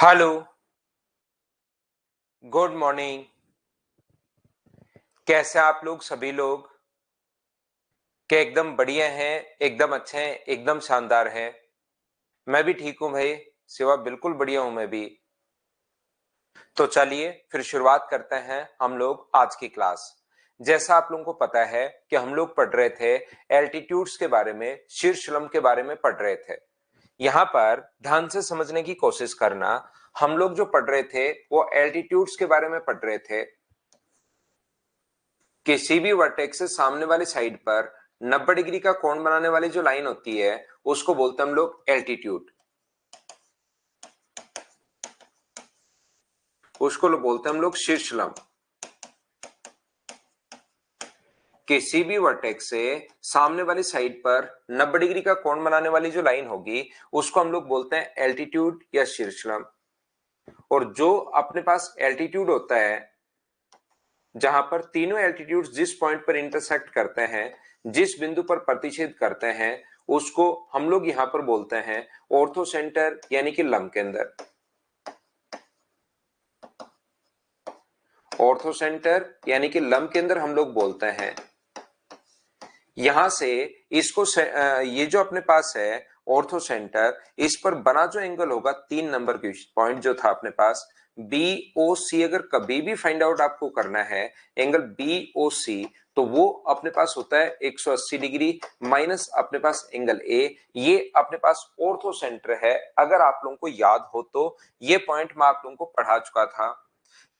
Hello, good morning. कैसे आप लोग सभी लोग? क्या एकदम बढ़िया हैं, एकदम अच्छे हैं, एकदम शानदार हैं? मैं भी ठीक हूं भाई, शिवा बिल्कुल बढ़िया हूं मैं भी। तो चलिए फिर शुरुआत करते हैं हम लोग आज की क्लास। जैसा आप लोगों को पता है कि हम लोग पढ़ रहे थे एल्टीट्यूड्स के बारे में, शीर्षलम के बारे में पढ़ रहे थे। यहाँ पर ध्यान से समझने की कोशिश करना। हम लोग जो पढ़ रहे थे वो एल्टीट्यूड्स के बारे में पढ़ रहे थे। किसी भी वर्टेक्स से सामने वाली साइड पर 90 डिग्री का कोण बनाने वाली जो लाइन होती है उसको बोलते हैं हम लोग एल्टीट्यूड। उसको बोलते हैं हम लोग शीर्षलम। किसी भी वर्टेक्स से सामने वाली साइड पर 90 डिग्री का कोण बनाने वाली जो लाइन होगी उसको हम लोग बोलते हैं एल्टीट्यूड या शीर्षलम। और जो अपने पास एल्टीट्यूड होता है, जहां पर तीनों एल्टीट्यूड जिस पॉइंट पर इंटरसेक्ट करते हैं, जिस बिंदु पर प्रतिच्छेद करते हैं, उसको हम लोग यहां पर बोलते हैं ऑर्थो सेंटर यानी कि लंब केंद्र। ऑर्थो सेंटर यानी कि लंब केंद्र हम लोग बोलते हैं। यहां से इसको ये जो अपने पास है ऑर्थो सेंटर, इस पर बना जो एंगल होगा 3 नंबर की पॉइंट जो था अपने पास बी ओ सी, अगर कभी भी फाइंड आउट आपको करना है एंगल बी ओ सी, तो वो अपने पास होता है 180 डिग्री माइनस अपने पास एंगल ए। ये अपने पास ऑर्थो सेंटर है। अगर आप लोगों को याद हो तो ये पॉइंट मैं आप लोगों को पढ़ा चुका था।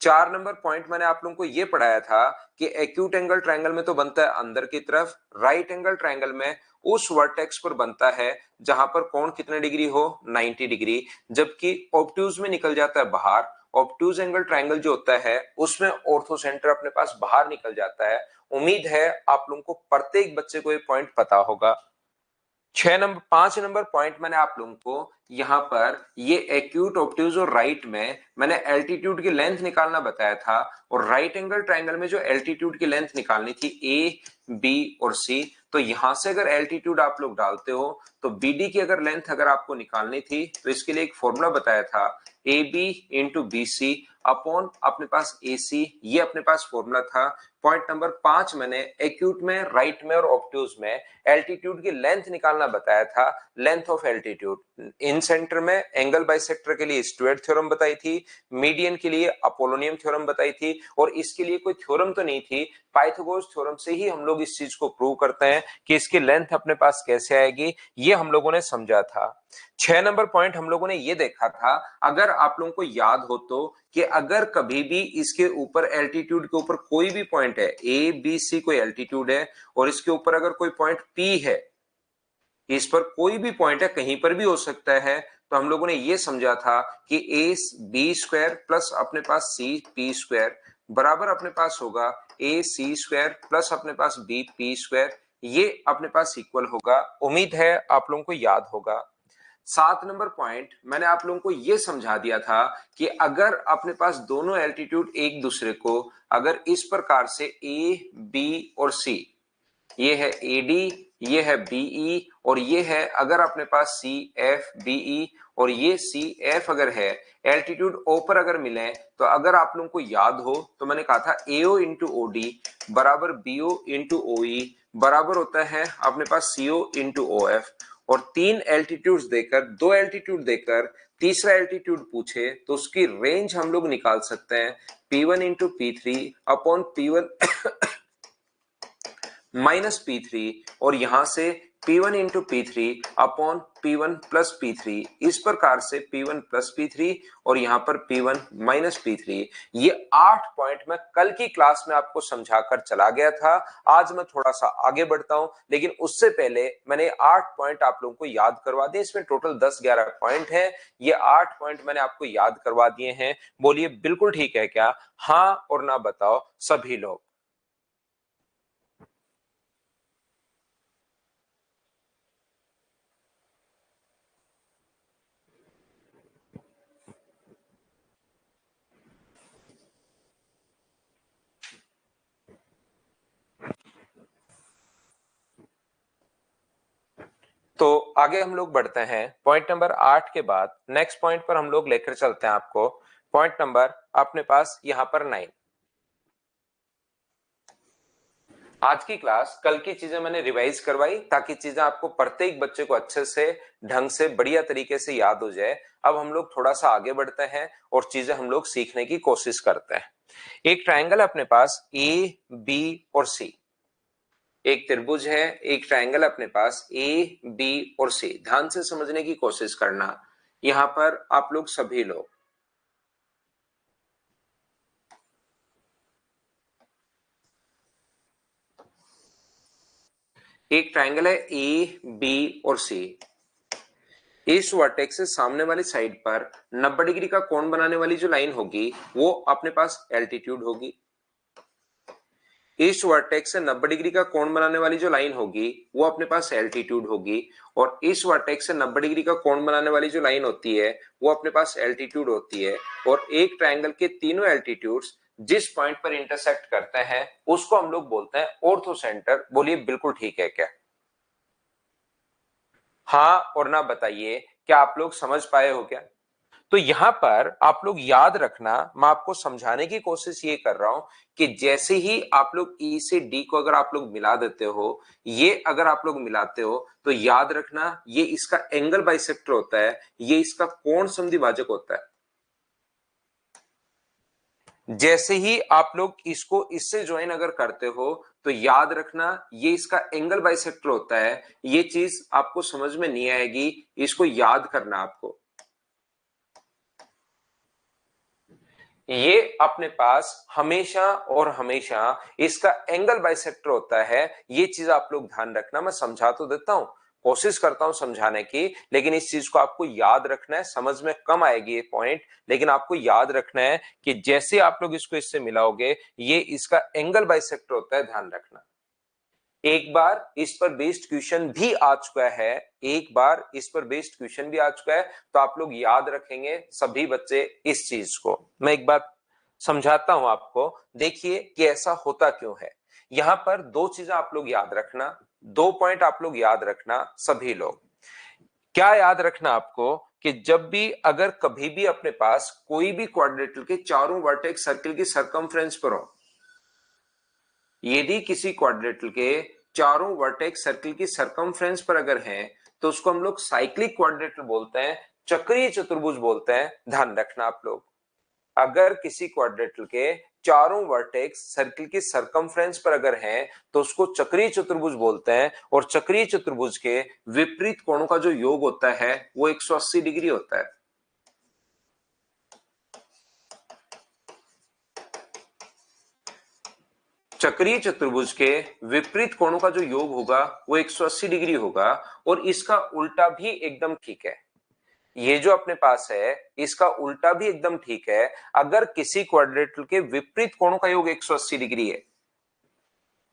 4 नंबर पॉइंट मैंने आप लोगों को यह पढ़ाया था कि एक्यूट एंगल ट्रायंगल में तो बनता है अंदर की तरफ, राइट एंगल ट्रायंगल में उस वर्टेक्स पर बनता है जहां पर कोण कितने डिग्री हो, 90 डिग्री, जबकि ऑब्ट्यूज में निकल जाता है बाहर। ऑब्ट्यूज एंगल ट्रायंगल जो होता है उसमें ऑर्थो सेंटर अपने पास बाहर निकल जाता है। उम्मीद है आप लोगों को प्रत्येक बच्चे को ये पॉइंट पता होगा। 5 नंबर पॉइंट मैंने आप लोगों को यहां पर ये एक्यूट, ऑब्ट्यूज और राइट में मैंने एल्टीट्यूड की लेंथ निकालना बताया था। और राइट एंगल ट्रायंगल में जो एल्टीट्यूड की लेंथ निकालनी थी ए, बी और सी, तो यहां से अगर एल्टीट्यूड आप लोग डालते हो तो बीडी की अगर लेंथ अगर आपको निकालनी थी तो इसके लिए एक फॉर्मूला बताया था, A B into B C upon अपने पास ए सी, ये अपने पास फॉर्मूला था। पॉइंट नंबर 5 मैंने एक्यूट में, राइट में और ऑब्ट्यूज में एल्टीट्यूड की लेंथ निकालना बताया था, length of altitude. In centre में एंगल बाइसेक्टर के लिए स्टुअर्ट थ्योरम बताई थी, मीडियन के लिए अपोलोनियम थ्योरम बताई थी, और इसके लिए कोई थ्योरम तो नहीं थी, पाइथागोरस थ्योरम से ही हम लोग इस चीज को प्रूव करते हैं कि इसकी लेंथ अपने पास कैसे आएगी, ये हम लोगों ने समझा था। 6 नंबर पॉइंट हम लोगों ने ये देखा था, अगर आप लोगों को याद हो तो, कि अगर कभी भी इसके ऊपर एल्टीट्यूड के ऊपर कोई भी पॉइंट है, ए बी सी कोई एल्टीट्यूड है, और इसके ऊपर अगर कोई पॉइंट पी है, इस पर कोई भी पॉइंट है, कहीं पर भी हो सकता है, तो हम लोगों ने ये समझा था कि ए बी स्क्वायर प्लस अपने पास सी पी स्क्वायर बराबर अपने पास होगा ए सी स्क्वायर प्लस अपने पास बी पी स्क्वायर, ये अपने पास इक्वल होगा। उम्मीद है आप लोगों को याद होगा। 7 नंबर पॉइंट मैंने आप लोगों को यह समझा दिया था कि अगर अपने पास दोनों एल्टीट्यूड एक दूसरे को अगर इस प्रकार से ए बी और सी, ये है ए डी, ये है बीई, और ये है अगर अपने पास सी एफ बीई और ये सी एफ अगर है, एल्टीट्यूड ओ पर अगर मिले, तो अगर आप लोगों को याद हो तो मैंने कहा था एओ इंटू ओ डी बराबर बीओ इंटू ओ ई बराबर होता है अपने पास सीओ इंटू ओ एफ। और 3 एल्टीट्यूड्स देकर, 2 एल्टीट्यूड देकर तीसरा एल्टीट्यूड पूछे तो उसकी रेंज हम लोग निकाल सकते हैं P1 into P3 upon P1 minus P3, और यहां से P1 into P3 upon P1 plus P3, इस प्रकार से P1 प्लस P3 और यहां पर P1 माइनस P3। ये 8 पॉइंट मैं कल की क्लास में आपको समझाकर चला गया था। आज मैं थोड़ा सा आगे बढ़ता हूं, लेकिन उससे पहले मैंने 8 पॉइंट आप लोगों को याद करवा दिए। इसमें टोटल 10-11 पॉइंट है, ये 8 पॉइंट मैंने आपको याद करवा दिए हैं। बोलिए बिल्कुल ठीक है क्या? हाँ और ना बताओ सभी लोग। तो आगे हम लोग बढ़ते हैं पॉइंट नंबर 8 के बाद नेक्स्ट पॉइंट पर हम लोग लेकर चलते हैं आपको पॉइंट नंबर अपने पास यहां पर 9। आज की क्लास कल की चीजें मैंने रिवाइज करवाई ताकि चीजें आपको प्रत्येक बच्चे को अच्छे से ढंग से बढ़िया तरीके से याद हो जाए। अब हम लोग थोड़ा सा आगे बढ़ते हैं और चीजें हम लोग सीखने की कोशिश करते हैं। एक ट्रायंगल है अपने पास ए बी और सी, एक त्रिभुज है, एक ट्रायंगल अपने पास ए बी और सी। ध्यान से समझने की कोशिश करना यहां पर आप लोग सभी लोग। एक ट्रायंगल है ए बी और सी। इस वर्टेक्स से सामने वाली साइड पर 90 डिग्री का कोण बनाने वाली जो लाइन होगी वो अपने पास एल्टीट्यूड होगी। इस वर्टेक्स से 90 डिग्री का कोण बनाने वाली जो लाइन होगी वो अपने पास एल्टीट्यूड होगी। और इस वर्टेक्स से 90 डिग्री का कोण बनाने वाली जो लाइन होती है वो अपने पास एल्टीट्यूड होती है। और एक ट्रायंगल के तीनों एल्टीट्यूड्स जिस पॉइंट पर इंटरसेक्ट करते हैं उसको हम लोग बोलते हैं ऑर्थो सेंटर। बोलिए बिल्कुल ठीक है क्या? हाँ और ना बताइए, क्या आप लोग समझ पाए हो क्या? तो यहां पर आप लोग याद रखना, मैं आपको समझाने की कोशिश ये कर रहा हूं कि जैसे ही आप लोग ई से डी को अगर आप लोग मिला देते हो, ये अगर आप लोग मिलाते हो तो याद रखना ये इसका एंगल बाइसेक्टर होता है, ये इसका कोण समद्विभाजक होता है। जैसे ही आप लोग इसको इससे ज्वाइन अगर करते हो तो याद रखना ये इसका एंगल बाइसेक्टर होता है। ये चीज आपको समझ में नहीं आएगी, इसको याद करना आपको। ये अपने पास हमेशा और हमेशा इसका एंगल बाइसेक्टर होता है। ये चीज आप लोग ध्यान रखना। मैं समझा तो देता हूं, कोशिश करता हूं समझाने की, लेकिन इस चीज को आपको याद रखना है। समझ में कम आएगी ये पॉइंट, लेकिन आपको याद रखना है कि जैसे आप लोग इसको इससे मिलाओगे ये इसका एंगल बाइसेक्टर होता है, ध्यान रखना। एक बार इस पर बेस्ड क्वेश्चन भी आ चुका है, एक बार इस पर बेस्ड क्वेश्चन भी आ चुका है, तो आप लोग याद रखेंगे सभी बच्चे इस चीज को। मैं एक बार समझाता हूं आपको, देखिए कि ऐसा होता क्यों है। यहां पर दो चीजें आप लोग याद रखना, दो पॉइंट आप लोग याद रखना सभी लोग। क्या याद रखना आपको कि जब भी अगर कभी भी अपने पास कोई भी क्वाड्रेटल के चारों वर्टेक्स सर्किल की सरकमफ्रेंस पर हो, यदि किसी क्वाड्रेटल के चारों वर्टेक्स सर्किल की सरकमफ्रेंस पर अगर हैं तो उसको हम लोग साइक्लिक क्वाड्रेटल बोलते हैं, चक्रीय चतुर्भुज बोलते हैं। ध्यान रखना आप लोग, अगर किसी क्वाड्रेटल के चारों वर्टेक्स सर्किल की सरकमफ्रेंस पर अगर हैं तो उसको चक्रीय चतुर्भुज बोलते हैं। और चक्रीय चतुर्भुज के विपरीत कोणों का जो योग होता है वो 180 डिग्री होता है। चक्रीय चतुर्भुज के विपरीत कोणों का जो योग होगा वो 180 डिग्री होगा। और इसका उल्टा भी एकदम ठीक है, ये जो अपने पास है इसका उल्टा भी एकदम ठीक है। अगर किसी क्वाड्रेटल के विपरीत कोणों का योग 180 डिग्री है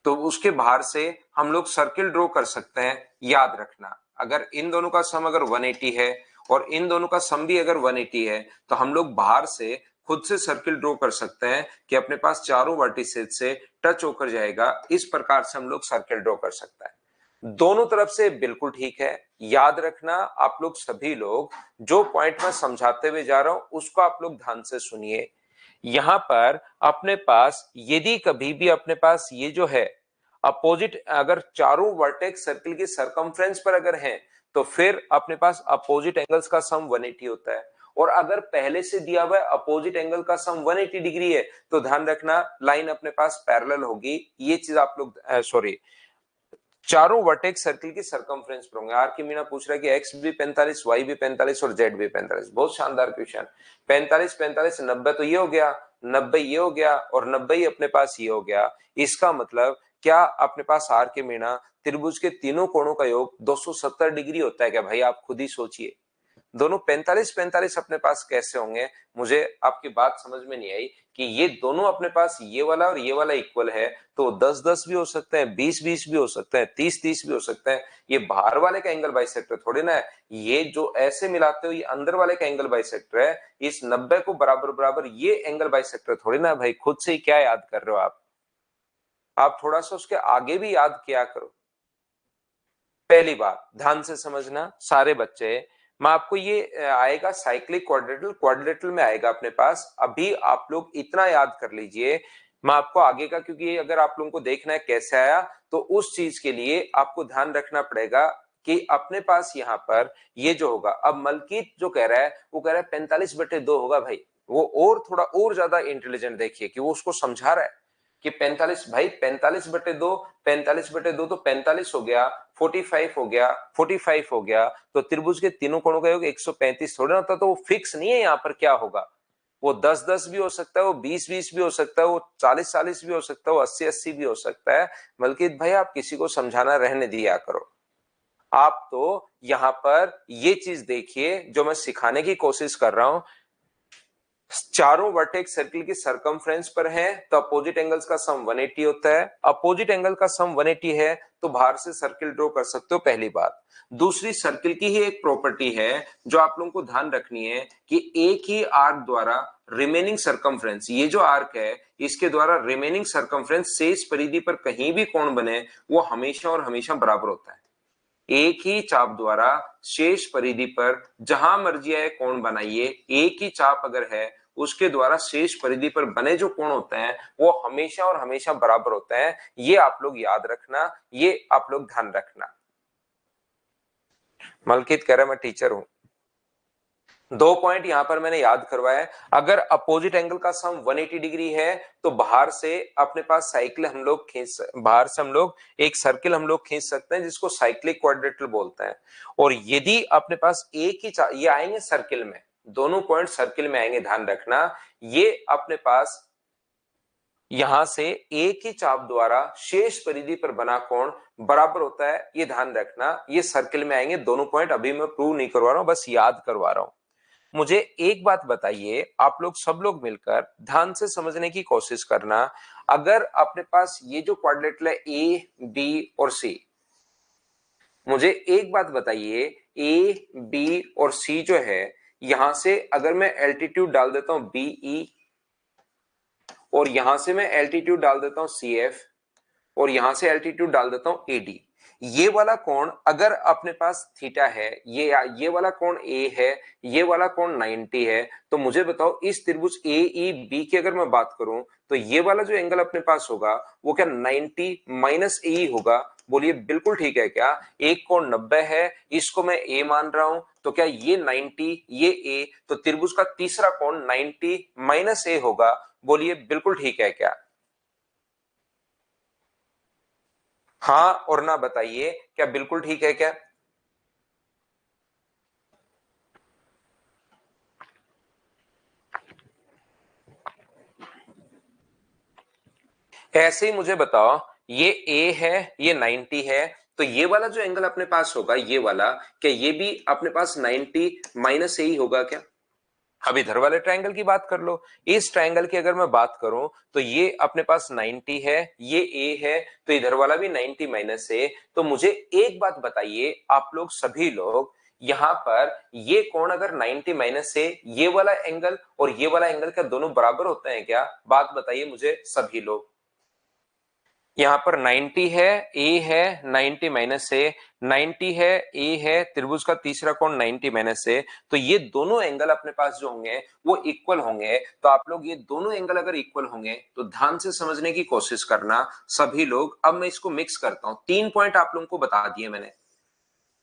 तो उसके बाहर से हम लोग सर्किल ड्रॉ कर सकते हैं। याद रखना, अगर इन दोनों का सम अगर 180 है और इन दोनों का सम भी अगर 180 है तो हम लोग बाहर से खुद से सर्किल ड्रॉ कर सकते हैं कि अपने पास चारों वर्टिसेस से टच होकर जाएगा। इस प्रकार से हम लोग सर्किल ड्रॉ कर सकते हैं। दोनों तरफ से बिल्कुल ठीक है। याद रखना आप लोग सभी लोग, जो पॉइंट मैं समझाते हुए जा रहा हूं उसको आप लोग ध्यान से सुनिए। यहां पर अपने पास यदि कभी भी अपने पास ये जो है अपोजिट, अगर चारों वर्टेक्स सर्किल की सरकमफ्रेंस पर अगर हैं तो फिर अपने पास अपोजिट एंगल्स का सम 180 होता है। और अगर पहले से दिया हुआ है अपोजिट एंगल का सम 180 डिग्री है तो ध्यान रखना लाइन अपने पास पैरेलल होगी। ये चीज आप लोग सॉरी, चारों वर्टेक्स सर्किल की सरकमफ्रेंस पर होंगे। आर की मीना पूछ रहा है कि एक्स भी 45, वाई भी 45 और जेड भी 45। बहुत शानदार क्वेश्चन। 45 45 90 तो ये हो गया, 90 ये हो गया और 90 ही अपने पास ये हो गया। इसका मतलब क्या अपने पास आर के मीना त्रिभुज के तीनों कोणों का योग 270 डिग्री होता है क्या? भाई आप खुद ही सोचिए, दोनों 45 45 अपने पास कैसे होंगे? मुझे आपकी बात समझ में नहीं आई कि ये दोनों अपने पास ये वाला और ये वाला इक्वल है तो 10 10 भी हो सकते हैं, 20 20 भी हो सकते हैं, 30 30 भी हो सकते हैं। ये बाहर वाले का एंगल बाइसेक्टर थोड़ी ना है। ये जो ऐसे मिलाते हो ये अंदर वाले का एंगल बाइसेक्टर है। इस 90 को बराबर बराबर ये एंगल बाइसेक्टर थोड़ी ना। भाई खुद से ही क्या याद कर रहे हो आप थोड़ा सा उसके आगे भी याद किया करो। पहली बात ध्यान से समझना सारे बच्चे, मैं आपको ये आएगा साइक्लिक क्वाड्रेटल, क्वाड्रेटल में आएगा अपने पास। अभी आप लोग इतना याद कर लीजिए, मैं आपको आगे का, क्योंकि अगर आप लोगों को देखना है कैसे आया, तो उस चीज के लिए आपको ध्यान रखना पड़ेगा कि अपने पास यहाँ पर ये जो होगा, अब मलकीत जो कह रहा है वो कह रहा है 45/2 होगा भाई। वो और थोड़ा और ज्यादा इंटेलिजेंट देखिए कि वो उसको समझा रहा है कि 45 भाई 45/2, 45/2 तो 45 हो गया, 45 हो गया, 45 हो गया, तो त्रिभुज के तीनों कोणों का योग 135 थोड़ा होता, तो वो फिक्स नहीं है यहाँ पर क्या होगा। वो 10-10 भी हो सकता है, वो 20-20 भी हो सकता है, वो 40-40 भी हो सकता है, वो 80-80 भी हो सकता है। मलकीत भाई आप किसी को समझाना रहने दिया करो। आप तो यहां पर ये चीज देखिए जो मैं सिखाने की कोशिश कर रहा हूं, चारों वर्टेक्स सर्किल की सरकमफ्रेंस पर हैं तो अपोजिट एंगल्स का सम 180 होता है। अपोजिट एंगल का सम 180 है तो बाहर से सर्किल ड्रॉ कर सकते हो, पहली बात। दूसरी, सर्किल की ही एक प्रॉपर्टी है जो आप लोगों को ध्यान रखनी है कि एक ही आर्क द्वारा रिमेनिंग सरकमफ्रेंस, ये जो आर्क है इसके द्वारा रिमेनिंग सरकमफ्रेंस शेष परिधि पर कहीं भी कोण बने वो हमेशा और हमेशा बराबर होता है। एक ही चाप द्वारा शेष परिधि पर जहां मर्जी आए कोण बनाइए, एक ही चाप अगर है उसके द्वारा शेष परिधि पर बने जो कोण होते हैं वो हमेशा और हमेशा बराबर होते हैं। ये आप लोग याद रखना, ये आप लोग ध्यान रखना। मलकित कह रहा मैं टीचर हूं। 2 पॉइंट यहां पर मैंने याद करवाया। अगर अपोजिट एंगल का सम 180 डिग्री है तो बाहर से अपने पास साइकिल हम लोग खींच, बाहर से हम लोग एक सर्किल हम लोग खींच सकते हैं जिसको साइक्लिक क्वाड्रेटल बोलते हैं। और यदि अपने पास एक ही ये आएंगे सर्किल में, दोनों पॉइंट सर्किल में आएंगे, ध्यान रखना। ये अपने पास यहां से एक ही चाप द्वारा शेष परिधि पर बना कोण बराबर होता है, ये ध्यान रखना। ये सर्किल में आएंगे दोनों पॉइंट, अभी मैं प्रूव नहीं करवा रहा हूं, बस याद करवा रहा हूं। मुझे एक बात बताइए, आप लोग सब लोग मिलकर ध्यान से समझने की कोशिश करना। अगर अपने पास ये जो क्वाड्रेटल है ए बी और सी, मुझे एक बात बताइए, ए बी और सी जो है यहां से अगर मैं एल्टीट्यूड डाल देता हूं बी ई, और यहां से मैं एल्टीट्यूड डाल देता हूं सी एफ, और यहां से एल्टीट्यूड डाल देता हूं एडी, ये वाला कोण अगर अपने पास थीटा है, ये वाला कोण ए है, ये वाला कोण 90 है, तो मुझे बताओ इस त्रिभुज ए ई बी की अगर मैं बात करूं तो ये वाला जो एंगल अपने पास होगा वो क्या 90 माइनस ए होगा। बोलिए बिल्कुल ठीक है क्या? एक कोण 90 है, इसको मैं ए मान रहा हूं, तो क्या ये 90 ये ए, तो त्रिभुज का तीसरा कोण 90 माइनस ए होगा। बोलिए बिल्कुल ठीक है क्या? हाँ और ना बताइए, क्या बिल्कुल ठीक है क्या? ऐसे ही मुझे बताओ, ये ए है, ये 90 है, तो ये वाला जो एंगल अपने पास होगा ये वाला, क्या ये भी अपने पास 90 माइनस ए ही होगा क्या? अब इधर वाले ट्रायंगल की बात कर लो। इस ट्रायंगल की अगर मैं बात करूं तो ये अपने पास 90 है, ये ए है, तो इधर वाला भी 90 माइनस ए। तो मुझे एक बात बताइए आप लोग सभी लोग, यहां पर ये कोण अगर 90 माइनस ए, ये वाला एंगल और ये वाला एंगल क्या दोनों बराबर होते हैं क्या? बात बताइए मुझे सभी लोग। यहाँ पर 90 है, ए है, 90 माइनस ए, 90 है, ए है, त्रिभुज का तीसरा कोण 90 माइनस ए, तो ये दोनों एंगल अपने पास जो होंगे वो इक्वल होंगे। तो आप लोग ये दोनों एंगल अगर इक्वल होंगे तो ध्यान से समझने की कोशिश करना सभी लोग। अब मैं इसको मिक्स करता हूं। 3 पॉइंट आप लोगों को बता दिए मैंने,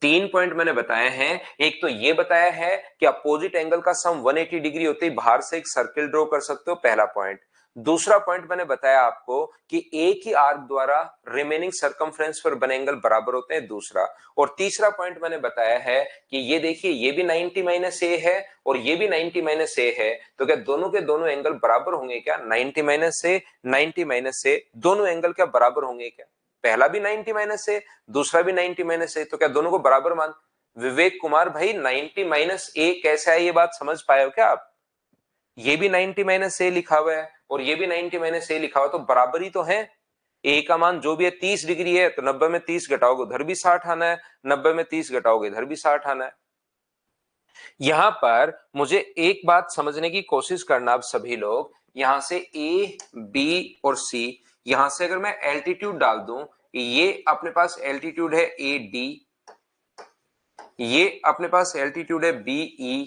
3 पॉइंट मैंने बताए हैं। एक तो ये बताया है कि अपोजिट एंगल का सम 180 डिग्री होते ही बाहर से एक सर्किल ड्रॉ कर सकते हो, पहला पॉइंट। दूसरा पॉइंट मैंने बताया आपको कि एक ही आर्क द्वारा रिमेनिंग सरकमफ्रेंस पर बने एंगल बराबर होते हैं, दूसरा। और तीसरा पॉइंट मैंने बताया है कि ये देखिए ये भी 90 माइनस ए है और ये भी 90 माइनस ए है, तो क्या दोनों के दोनों एंगल बराबर होंगे क्या? 90 माइनस ए, 90 माइनस ए, दोनों एंगल क्या बराबर होंगे क्या? पहला भी 90 माइनस है, दूसरा भी 90 माइनस है, तो क्या दोनों को बराबर मान? विवेक कुमार भाई 90 माइनस ए कैसे है, ये बात समझ पाए हो क्या आप? ये भी 90 माइनस ए लिखा हुआ है और ये भी 90 माइनस ए लिखा हुआ, तो बराबर ही तो है। ए का मान जो भी है 30 डिग्री है, तो 90 में 30 घटाओगे उधर भी 60 आना है, 90 में 30 घटाओगे इधर भी 60 आना है। यहां पर मुझे एक बात समझने की कोशिश करना आप सभी लोग, यहां से ए बी और सी, यहां से अगर मैं एल्टीट्यूड डाल दूं, ये अपने पास एल्टीट्यूड है ए डी, ये अपने पास एल्टीट्यूड है BE,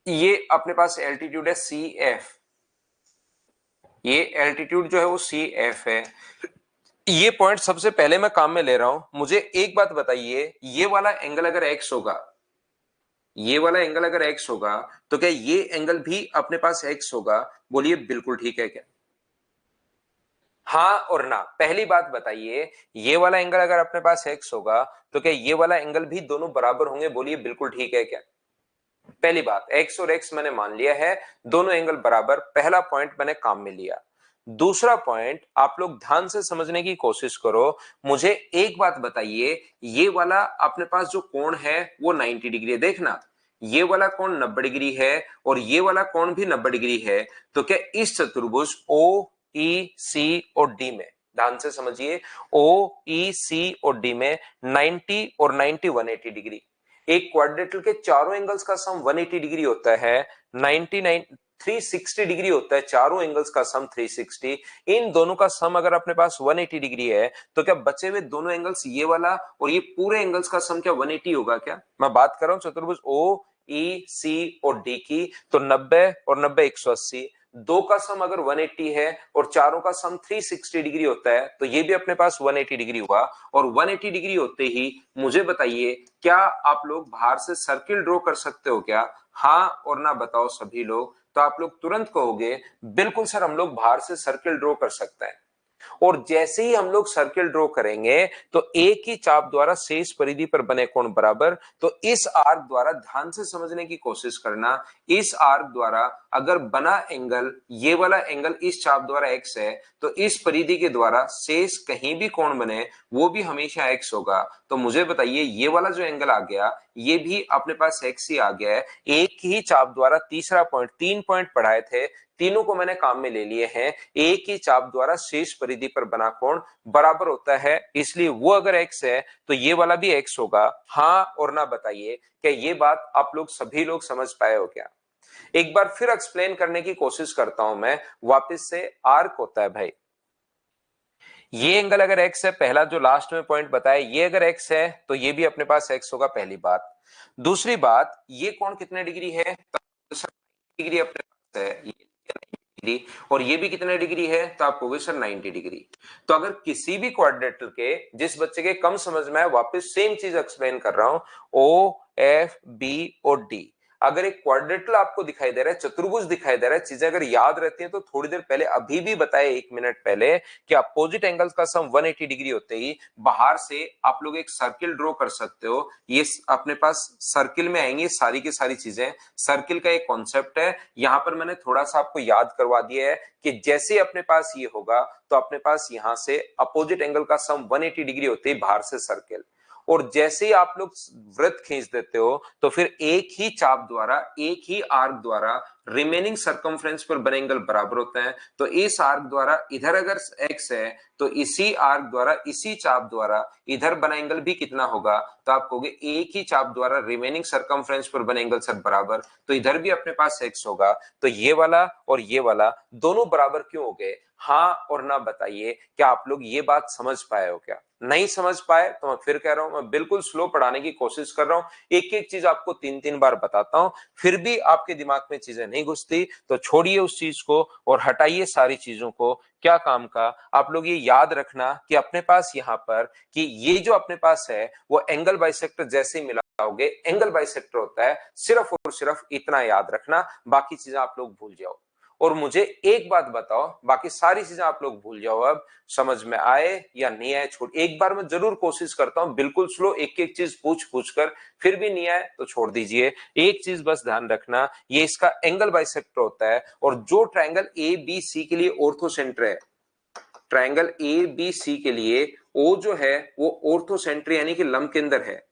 ये अपने पास एल्टीट्यूड है CF, ये एल्टीट्यूड जो है वो CF है। ये पॉइंट सबसे पहले मैं काम में ले रहा हूं। मुझे एक बात बताइए, ये वाला एंगल अगर x होगा, ये वाला एंगल अगर x होगा, तो क्या ये एंगल भी अपने पास x होगा? बोलिए बिल्कुल ठीक है क्या? हाँ और ना। पहली बात बताइए, ये वाला एंगल अगर अपने पास x होगा, तो क्या ये वाला एंगल भी दोनों बराबर होंगे? बोलिए बिल्कुल ठीक है क्या? पहली बात, x और x मैंने मान लिया है, दोनों एंगल बराबर। पहला पॉइंट मैंने काम में लिया। दूसरा पॉइंट आप लोग ध्यान से समझने की कोशिश करो। मुझे एक बात बताइए, ये वाला अपने पास जो कोण है वो 90 डिग्री है। देखना, ये वाला कोण 90 डिग्री है और ये वाला कोण भी 90 डिग्री है। तो क्या इस चतुर्भुज ओ ई सी और डी में, ध्यान से समझिए, ओ ई सी और डी में 90 और 90 180 डिग्री। एक क्वाड्रेटल के चारों एंगल्स का सम 180 डिग्री होता है, 99 360 डिग्री होता है। चारों एंगल्स का सम 360। इन दोनों का सम अगर अपने पास 180 डिग्री है, तो क्या बचे हुए दोनों एंगल्स, ये वाला और ये पूरे एंगल्स का सम क्या 180 होगा क्या? मैं बात कर रहा हूं चतुर्भुज ओ ई सी और डी की। तो 90 और 90 180, दो का सम अगर 180 है और चारों का सम 360 डिग्री होता है, तो ये भी अपने पास 180 डिग्री हुआ। और 180 डिग्री होते ही मुझे बताइए, क्या आप लोग बाहर से सर्किल ड्रॉ कर सकते हो क्या? हाँ और ना बताओ सभी लोग। तो आप लोग तुरंत कहोगे बिल्कुल सर, हम लोग बाहर से सर्किल ड्रॉ कर सकते हैं। और जैसे ही हम लोग सर्किल ड्रॉ करेंगे, तो एक ही चाप द्वारा शेष परिधि पर बने कोण बराबर। तो इस आर्क द्वारा, ध्यान से समझने की कोशिश करना, इस आर्क द्वारा अगर बना एंगल, ये वाला एंगल इस चाप द्वारा x है, तो इस परिधि के द्वारा शेष कहीं भी कोण बने वो भी हमेशा x होगा। तो मुझे बताइए, ये वाला जो एंगल आ गया, ये भी अपने पास x ही आ गया है। एक ही चाप द्वारा, तीसरा पॉइंट, 3 पॉइंट पढ़ाए थे, तीनों को मैंने काम में ले लिए हैं। एक ही चाप द्वारा शेष परिधि पर बना कोण बराबर होता है, इसलिए वो अगर x है तो ये वाला भी x होगा। हाँ और ना बताइए, क्या ये बात आप लोग सभी लोग समझ पाए हो क्या? एक बार फिर एक्सप्लेन करने की कोशिश करता हूं मैं वापस से। आर्क होता है भाई, ये एंगल अगर x है, पहला जो लास्ट में पॉइंट बताया, ये अगर x है तो ये भी अपने पास x होगा, पहली बात। दूसरी बात, ये कोण कितने डिग्री है? डिग्री अपने पास है, ये डिग्री, और ये भी कितने डिग्री है? तो आप कहोगे सर 90 डिग्री। तो अगर किसी भी क्वाड्रेटल के, जिस बच्चे के कम समझ में आए, वापस सेम चीज एक्सप्लेन कर रहा हूं, ओ एफ बी और डी, अगर एक क्वाड्रेटल आपको दिखाई दे रहा है, चतुर्भुज दिखाई दे रहा है, चीजें अगर याद रहती हैं तो थोड़ी देर पहले अभी भी बताए, 1 मिनट पहले, कि अपोजिट एंगल्स का सम 180 डिग्री होते ही बाहर से आप लोग एक सर्किल ड्रॉ कर सकते हो। ये अपने पास सर्किल में आएंगे सारी की सारी चीजें। सर्किल का एक कॉन्सेप्ट है, यहां पर मैंने थोड़ा सा आपको याद करवा दिया है कि जैसे अपने पास ये होगा, तो अपने पास यहां से अपोजिट एंगल का सम 180 डिग्री होते ही बाहर से सर्किल। और जैसे ही आप लोग वृत्त खींच देते हो, तो फिर एक ही चाप द्वारा, एक ही आर्क द्वारा रिमेनिंग सर्कमफ्रेंस पर बने एंगल बराबर होते हैं। तो इस आर्क द्वारा इधर अगर x है, तो इसी आर्क द्वारा, इसी चाप द्वारा इधर बना एंगल भी कितना होगा? तो आप कहोगे एक ही चाप द्वारा रिमेनिंग सर्कमफ्रेंस पर बने एंगल सर बराबर, तो इधर भी अपने पास x होगा। तो ये वाला और ये वाला दोनों बराबर क्यों हो गए? हाँ और ना बताइए, क्या आप लोग ये बात समझ पाए हो क्या? नहीं समझ पाए तो मैं फिर कह रहा हूं, मैं बिल्कुल स्लो पढ़ाने की कोशिश कर रहा हूं, एक एक चीज आपको 3 3 बार बताता हूं, फिर भी आपके दिमाग में चीजें नहीं घुसती, तो छोड़िए उस चीज को और हटाइए सारी चीजों को। क्या काम का, आप लोग ये याद रखना कि अपने पास यहाँ पर, कि ये जो अपने पास है वो एंगल बाइसेक्टर जैसे ही मिलाओगे एंगल बाइसेक्टर होता है। सिर्फ और सिर्फ इतना याद रखना, बाकी चीजें आप लोग भूल जाओ। और मुझे एक बात बताओ, बाकी सारी चीजें आप लोग भूल जाओ, अब समझ में आए या नहीं आए छोड़। एक बार मैं जरूर कोशिश करता हूं बिल्कुल स्लो, एक एक चीज पूछ पूछ कर, फिर भी नहीं आए तो छोड़ दीजिए। एक चीज बस ध्यान रखना, ये इसका एंगल बाइसेक्टर होता है, और जो ट्रायंगल ए बी सी के लिए ऑर्थोसेंटर है, ट्रायंगल ए बी सी के लिए ओ जो है वो ऑर्थोसेंटर यानी कि लंब केंद्र है।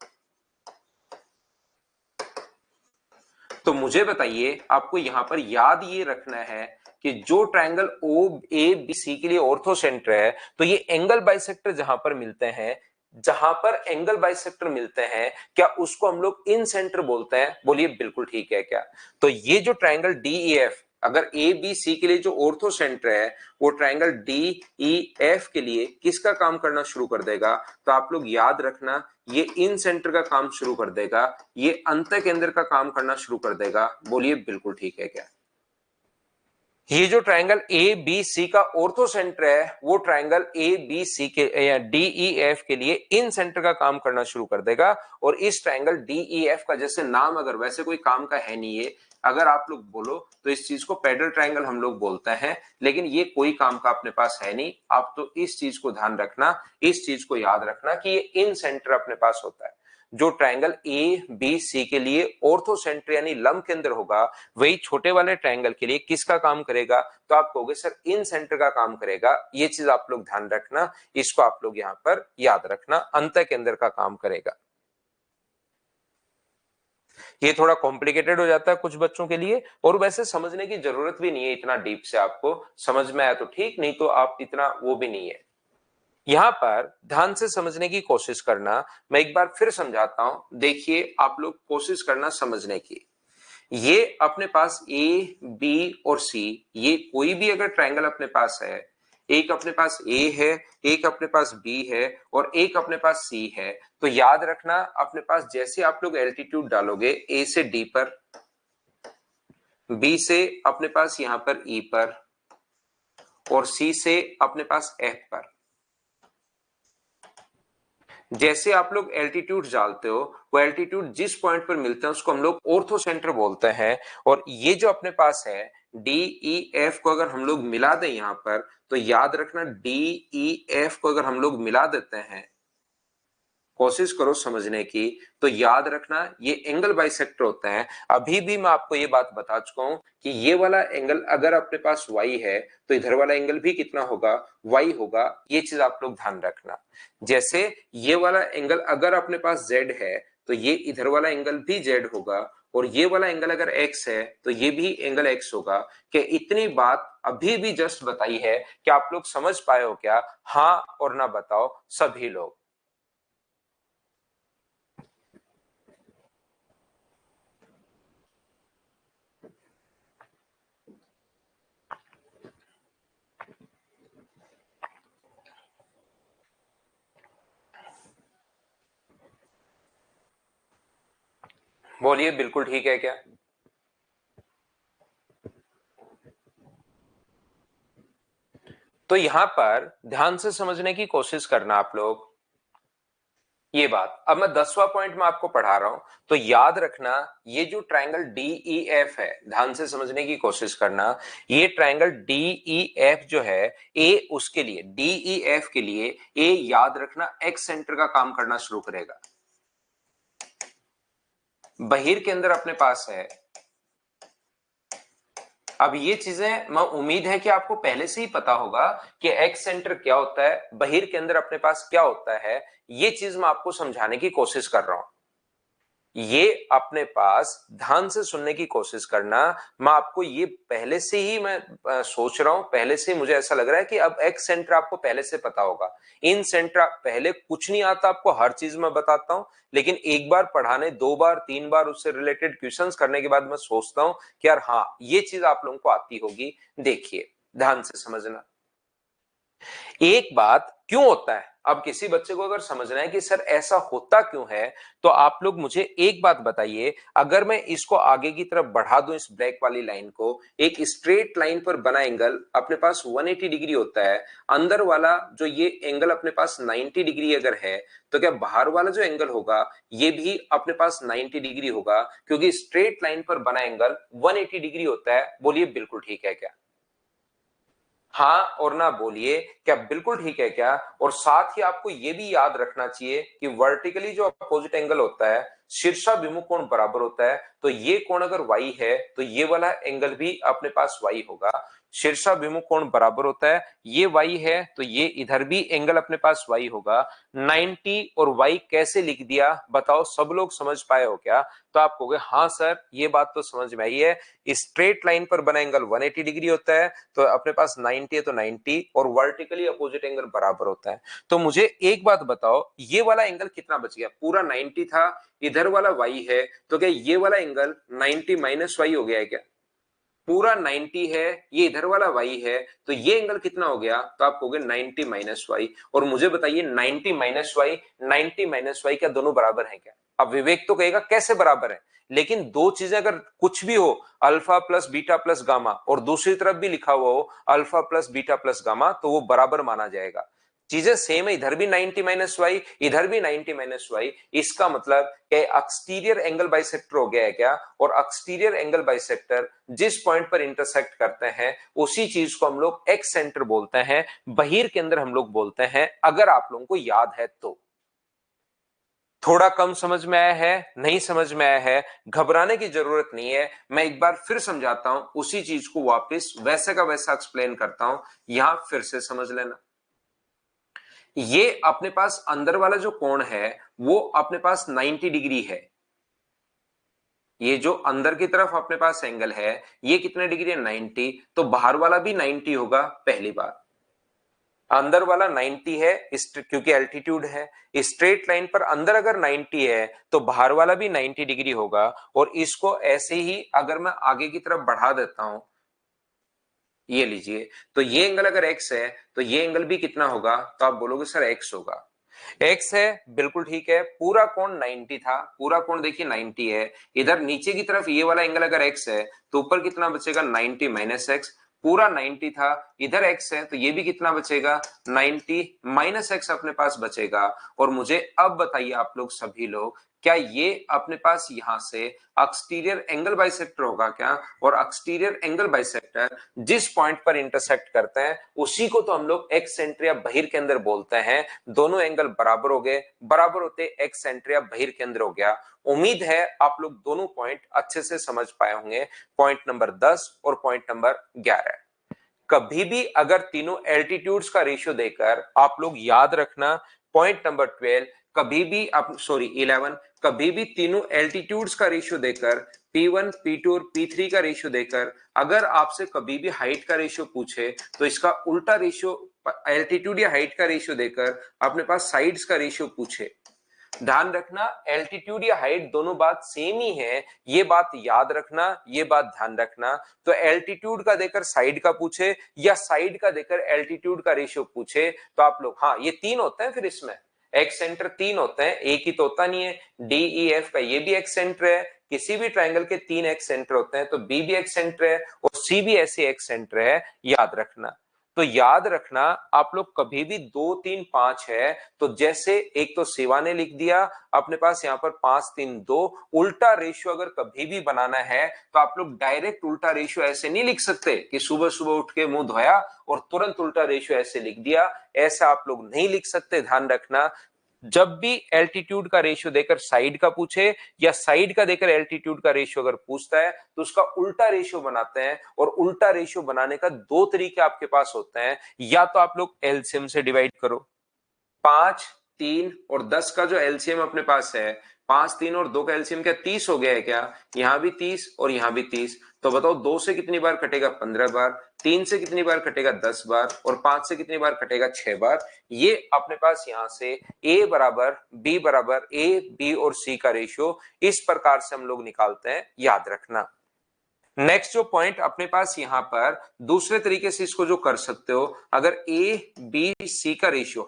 तो मुझे बताइए, आपको यहां पर याद ये रखना है कि जो ट्रायंगल ओ ए बी सी के लिए ऑर्थोसेंटर है, तो ये एंगल बाइसेक्टर जहां पर मिलते हैं, जहां पर एंगल बाइसेक्टर मिलते हैं, क्या उसको हम लोग इन सेंटर बोलते हैं? बोलिए बिल्कुल ठीक है क्या? तो ये जो ट्रायंगल डी ई एफ, अगर ए बी सी के लिए जो ऑर्थो सेंटर है वो ट्रायंगल डी ई एफ के लिए किसका काम करना शुरू कर देगा, तो आप लोग याद रखना ये इन सेंटर का काम शुरू कर देगा, ये अंत केंद्र का काम करना शुरू कर देगा। बोलिए बिल्कुल ठीक है क्या? ये जो ट्रायंगल ए बी सी का ऑर्थो सेंटर है वो ट्रायंगल ए बी सी के या डी ई एफ के लिए इन सेंटर का काम करना शुरू कर देगा। और इस ट्रायंगल डी ई एफ का जैसे नाम अगर वैसे कोई काम का है नहीं है, अगर आप लोग बोलो तो इस चीज को पैडल ट्रायंगल हम लोग बोलते हैं, लेकिन ये कोई काम का अपने पास है नहीं। आप तो इस चीज को ध्यान रखना, इस चीज को याद रखना कि ये इन सेंटर अपने पास होता है। जो ट्रायंगल ए बी सी के लिए ऑर्थो सेंटर यानी लंब केंद्र होगा, वही छोटे वाले ट्रायंगल के लिए किसका काम करेगा, तो आप कहोगे सर इन सेंटर का काम करेगा। ये चीज आप लोग ध्यान रखना, इसको आप लोग यहाँ पर याद रखना, अंत केंद्र का काम करेगा। ये थोड़ा कॉम्प्लिकेटेड हो जाता है कुछ बच्चों के लिए, और वैसे समझने की जरूरत भी नहीं है इतना डीप से। आपको समझ में आया तो ठीक, नहीं तो आप इतना वो भी नहीं है। यहां पर ध्यान से समझने की कोशिश करना, मैं एक बार फिर समझाता हूं, देखिए आप लोग कोशिश करना समझने की। ये अपने पास ए बी और सी, ये कोई भी अगर ट्रायंगल अपने पास है, एक अपने पास ए है, एक अपने पास बी है और एक अपने पास सी है, तो याद रखना अपने पास जैसे आप लोग एल्टीट्यूड डालोगे ए से डी पर, बी से अपने पास यहां पर ई पर और सी से अपने पास एफ पर, जैसे आप लोग एल्टीट्यूड डालते हो वो एल्टीट्यूड जिस पॉइंट पर मिलते हैं उसको हम लोग ऑर्थो सेंटर बोलते हैं। और ये जो अपने पास है डी ई एफ को अगर हम लोग मिला दें यहां पर, तो याद रखना डी ई एफ को अगर हम लोग मिला देते हैं, कोशिश करो समझने की, तो याद रखना ये एंगल बाइसेक्टर होता है। अभी भी मैं आपको ये बात बता चुका हूं कि ये वाला एंगल अगर अपने पास y है तो इधर वाला एंगल भी कितना होगा, y होगा। ये चीज आप लोग ध्यान रखना। जैसे ये वाला एंगल अगर अपने पास z है तो ये इधर वाला एंगल भी z होगा, और ये वाला एंगल अगर x है तो ये भी एंगल x होगा। कि इतनी बात अभी भी जस्ट बताई है कि आप लोग समझ पाए हो क्या? हाँ और ना बताओ सभी लोग। बोलिए बिल्कुल ठीक है क्या? तो यहां पर ध्यान से समझने की कोशिश करना आप लोग ये बात। अब मैं 10वां पॉइंट में आपको पढ़ा रहा हूं, तो याद रखना ये जो ट्रायंगल डी ई एफ है, ध्यान से समझने की कोशिश करना। ये ट्रायंगल डी ई एफ जो है, ए उसके लिए डी ई एफ के लिए ए याद रखना एक्स सेंटर का काम करना शुरू करेगा। बहिर के अंदर अपने पास है। अब ये चीजें मैं उम्मीद है कि आपको पहले से ही पता होगा कि एक्स सेंटर क्या होता है, बहिर के अंदर अपने पास क्या होता है। ये चीज मैं आपको समझाने की कोशिश कर रहा हूं। ये अपने पास ध्यान से सुनने की कोशिश करना। मैं आपको ये पहले से ही मैं सोच रहा हूं, पहले से मुझे ऐसा लग रहा है कि अब एक्स सेंटर आपको पहले से पता होगा। इन सेंटर पहले कुछ नहीं आता आपको, हर चीज मैं बताता हूं, लेकिन एक बार पढ़ाने, 2 बार 3 बार उससे रिलेटेड क्वेश्चंस करने के बाद मैं सोचता हूं कि यार हाँ ये चीज आप लोगों को आती होगी। देखिए ध्यान से समझना। एक बात क्यों होता है, अब किसी बच्चे को अगर समझना है कि सर ऐसा होता क्यों है, तो आप लोग मुझे एक बात बताइए। अगर मैं इसको आगे की तरफ बढ़ा दूं, इस ब्लैक वाली लाइन को, एक स्ट्रेट लाइन पर बना एंगल अपने पास 180 डिग्री होता है। अंदर वाला जो ये एंगल अपने पास 90 डिग्री अगर है, तो क्या बाहर वाला जो एंगल होगा ये भी अपने पास 90 डिग्री होगा? क्योंकि स्ट्रेट लाइन पर बना एंगल 180 डिग्री होता है। बोलिए बिल्कुल ठीक है क्या? हाँ और ना बोलिए क्या बिल्कुल ठीक है क्या? और साथ ही आपको यह भी याद रखना चाहिए कि वर्टिकली जो अपोजिट एंगल होता है, शीर्षाभिमुख कोण बराबर होता है। तो ये कोण अगर y है तो ये वाला एंगल भी अपने पास y होगा। शीर्षाभिमुख कोण बराबर होता है, ये y है तो ये इधर भी एंगल अपने पास y होगा। 90 और y कैसे लिख दिया बताओ, सब लोग समझ पाए हो क्या? तो आप कहोगे हाँ सर ये बात तो समझ में आई है। स्ट्रेट लाइन पर बना एंगल 180 डिग्री होता है, तो अपने पास 90 है तो 90, और वर्टिकली अपोजिट एंगल बराबर होता है। तो मुझे एक बात बताओ, ये वाला एंगल कितना बच गया? पूरा 90 था, इधर वाला y है, तो क्या ये वाला एंगल 90 माइनस y हो गया है क्या? पूरा 90 है, ये इधर वाला y है, तो ये एंगल कितना हो गया, तो आप कहोगे 90 माइनस वाई। और मुझे बताइए 90 माइनस वाई, 90 माइनस वाई क्या दोनों बराबर हैं क्या? अब विवेक तो कहेगा कैसे बराबर है, लेकिन दो चीजें अगर कुछ भी हो, alpha plus beta plus gamma, और दूसरी तरफ भी लिखा हुआ हो alpha plus beta plus gamma, तो वो बराबर माना जाएगा। चीजें सेम है, इधर भी 90 माइनस वाई, इधर भी 90 माइनस वाई, इसका मतलब क्या एक्सटीरियर एंगल बाइसेक्टर हो गया है क्या? और एक्सटीरियर एंगल बाइसेक्टर जिस पॉइंट पर इंटरसेक्ट करते हैं उसी चीज को हम लोग एक्स सेंटर बोलते हैं, बहिर के अंदर हम लोग बोलते हैं, अगर आप लोगों को याद है तो। थोड़ा कम समझ में आया है, नहीं समझ में आया है, घबराने की जरूरत नहीं है, मैं एक बार फिर समझाता हूं, उसी चीज को वापस वैसे का वैसा एक्सप्लेन करता हूं, यहां फिर से समझ लेना। ये अपने पास अंदर वाला जो कोण है वो अपने पास 90 डिग्री है। ये जो अंदर की तरफ अपने पास एंगल है ये कितने डिग्री है, 90, तो बाहर वाला भी 90 होगा। पहली बार अंदर वाला 90 है क्योंकि एल्टीट्यूड है, स्ट्रेट लाइन पर अंदर अगर 90 है तो बाहर वाला भी 90 डिग्री होगा। और इसको ऐसे ही अगर मैं आगे की तरफ बढ़ा देता हूं, ये लीजिए, तो ये एंगल अगर x है तो ये एंगल भी कितना होगा, तो आप बोलोगे सर x होगा। x है, बिल्कुल ठीक है, पूरा कोण 90 था, पूरा कोण देखिए 90 है, इधर नीचे की तरफ ये वाला एंगल अगर x है तो ऊपर कितना बचेगा, 90 माइनस एक्स। पूरा 90 था, इधर x है तो ये भी कितना बचेगा, 90 माइनस एक्स अपने पास बचेगा। और मुझे अब बताइए आप लोग सभी लोग, क्या ये अपने पास यहां से एक्सटीरियर एंगल बाइसेक्टर होगा क्या? और एक्सटीरियर एंगल बाइसेक्टर जिस पॉइंट पर इंटरसेक्ट करते हैं उसी को तो हम लोग एक्स सेंटर या बहिर केंद्र बोलते हैं। दोनों एंगल बराबर हो गए, बराबर होते एक्स सेंटर या बहिर केंद्र हो गया। उम्मीद है आप लोग दोनों पॉइंट अच्छे से समझ पाए होंगे, पॉइंट नंबर 10 और पॉइंट नंबर 11। कभी भी अगर तीनों एल्टीट्यूड्स का रेशियो देकर आप लोग याद रखना, पॉइंट नंबर 12, कभी भी आप 11, कभी भी तीनों एल्टीट्यूड्स का रेशियो देकर P1, P2 और P3 का रेशियो देकर अगर आपसे कभी भी हाइट का रेशियो पूछे तो इसका उल्टा रेशियो, एल्टीट्यूड या हाइट का रेशियो देकर अपने पास साइड्स का रेशियो पूछे, ध्यान रखना एल्टीट्यूड या हाइट दोनों बात सेम ही है, ये बात याद रखना, ये बात ध्यान रखना। तो एल्टीट्यूड का देकर साइड का पूछे या साइड का देकर एल्टीट्यूड का रेशियो पूछे तो आप लोग, हाँ ये तीन होते हैं, फिर इसमें एक्स सेंटर तीन होते हैं, एक ही तो होता नहीं है। डी ई एफ का ये भी एक्स सेंटर है, किसी भी ट्राइंगल के तीन एक्स सेंटर होते हैं, तो बी भी एक्स सेंटर है और सी भी ऐसे एक्स सेंटर है, याद रखना। तो याद रखना आप लोग कभी भी 2 3 5 है तो जैसे एक तो शिवा ने लिख दिया अपने पास यहाँ पर 5 3 2, उल्टा रेशियो अगर कभी भी बनाना है तो आप लोग डायरेक्ट उल्टा रेशियो ऐसे नहीं लिख सकते कि सुबह सुबह उठ के मुंह धोया और तुरंत उल्टा रेशियो ऐसे लिख दिया, ऐसा आप लोग नहीं लिख सकते। ध्यान रखना जब भी एल्टीट्यूड का रेशियो देकर साइड का पूछे या साइड का देकर एल्टीट्यूड का रेशियो अगर पूछता है तो उसका उल्टा रेशियो बनाते हैं। और उल्टा रेशियो बनाने का दो तरीके आपके पास होते हैं, या तो आप लोग एलसीएम से डिवाइड करो, 5 3 और 10 का जो एलसीएम अपने पास है, 5 3 और 2 का एलसीएम क्या 30 हो गया है क्या? यहां भी 30 और यहां भी 30, तो बताओ 2 से कितनी बार कटेगा, 15 बार, 3 से कितनी बार कटेगा, 10 बार, और 5 से कितनी बार कटेगा, 6 बार। ये अपने पास यहां से a बराबर b बराबर a b और c का रेशियो इस प्रकार से हम लोग निकालते हैं, याद रखना। नेक्स्ट जो पॉइंट अपने पास यहां पर दूसरे तरीके से इसको जो कर सकते हो, अगर a b c का रेशियो,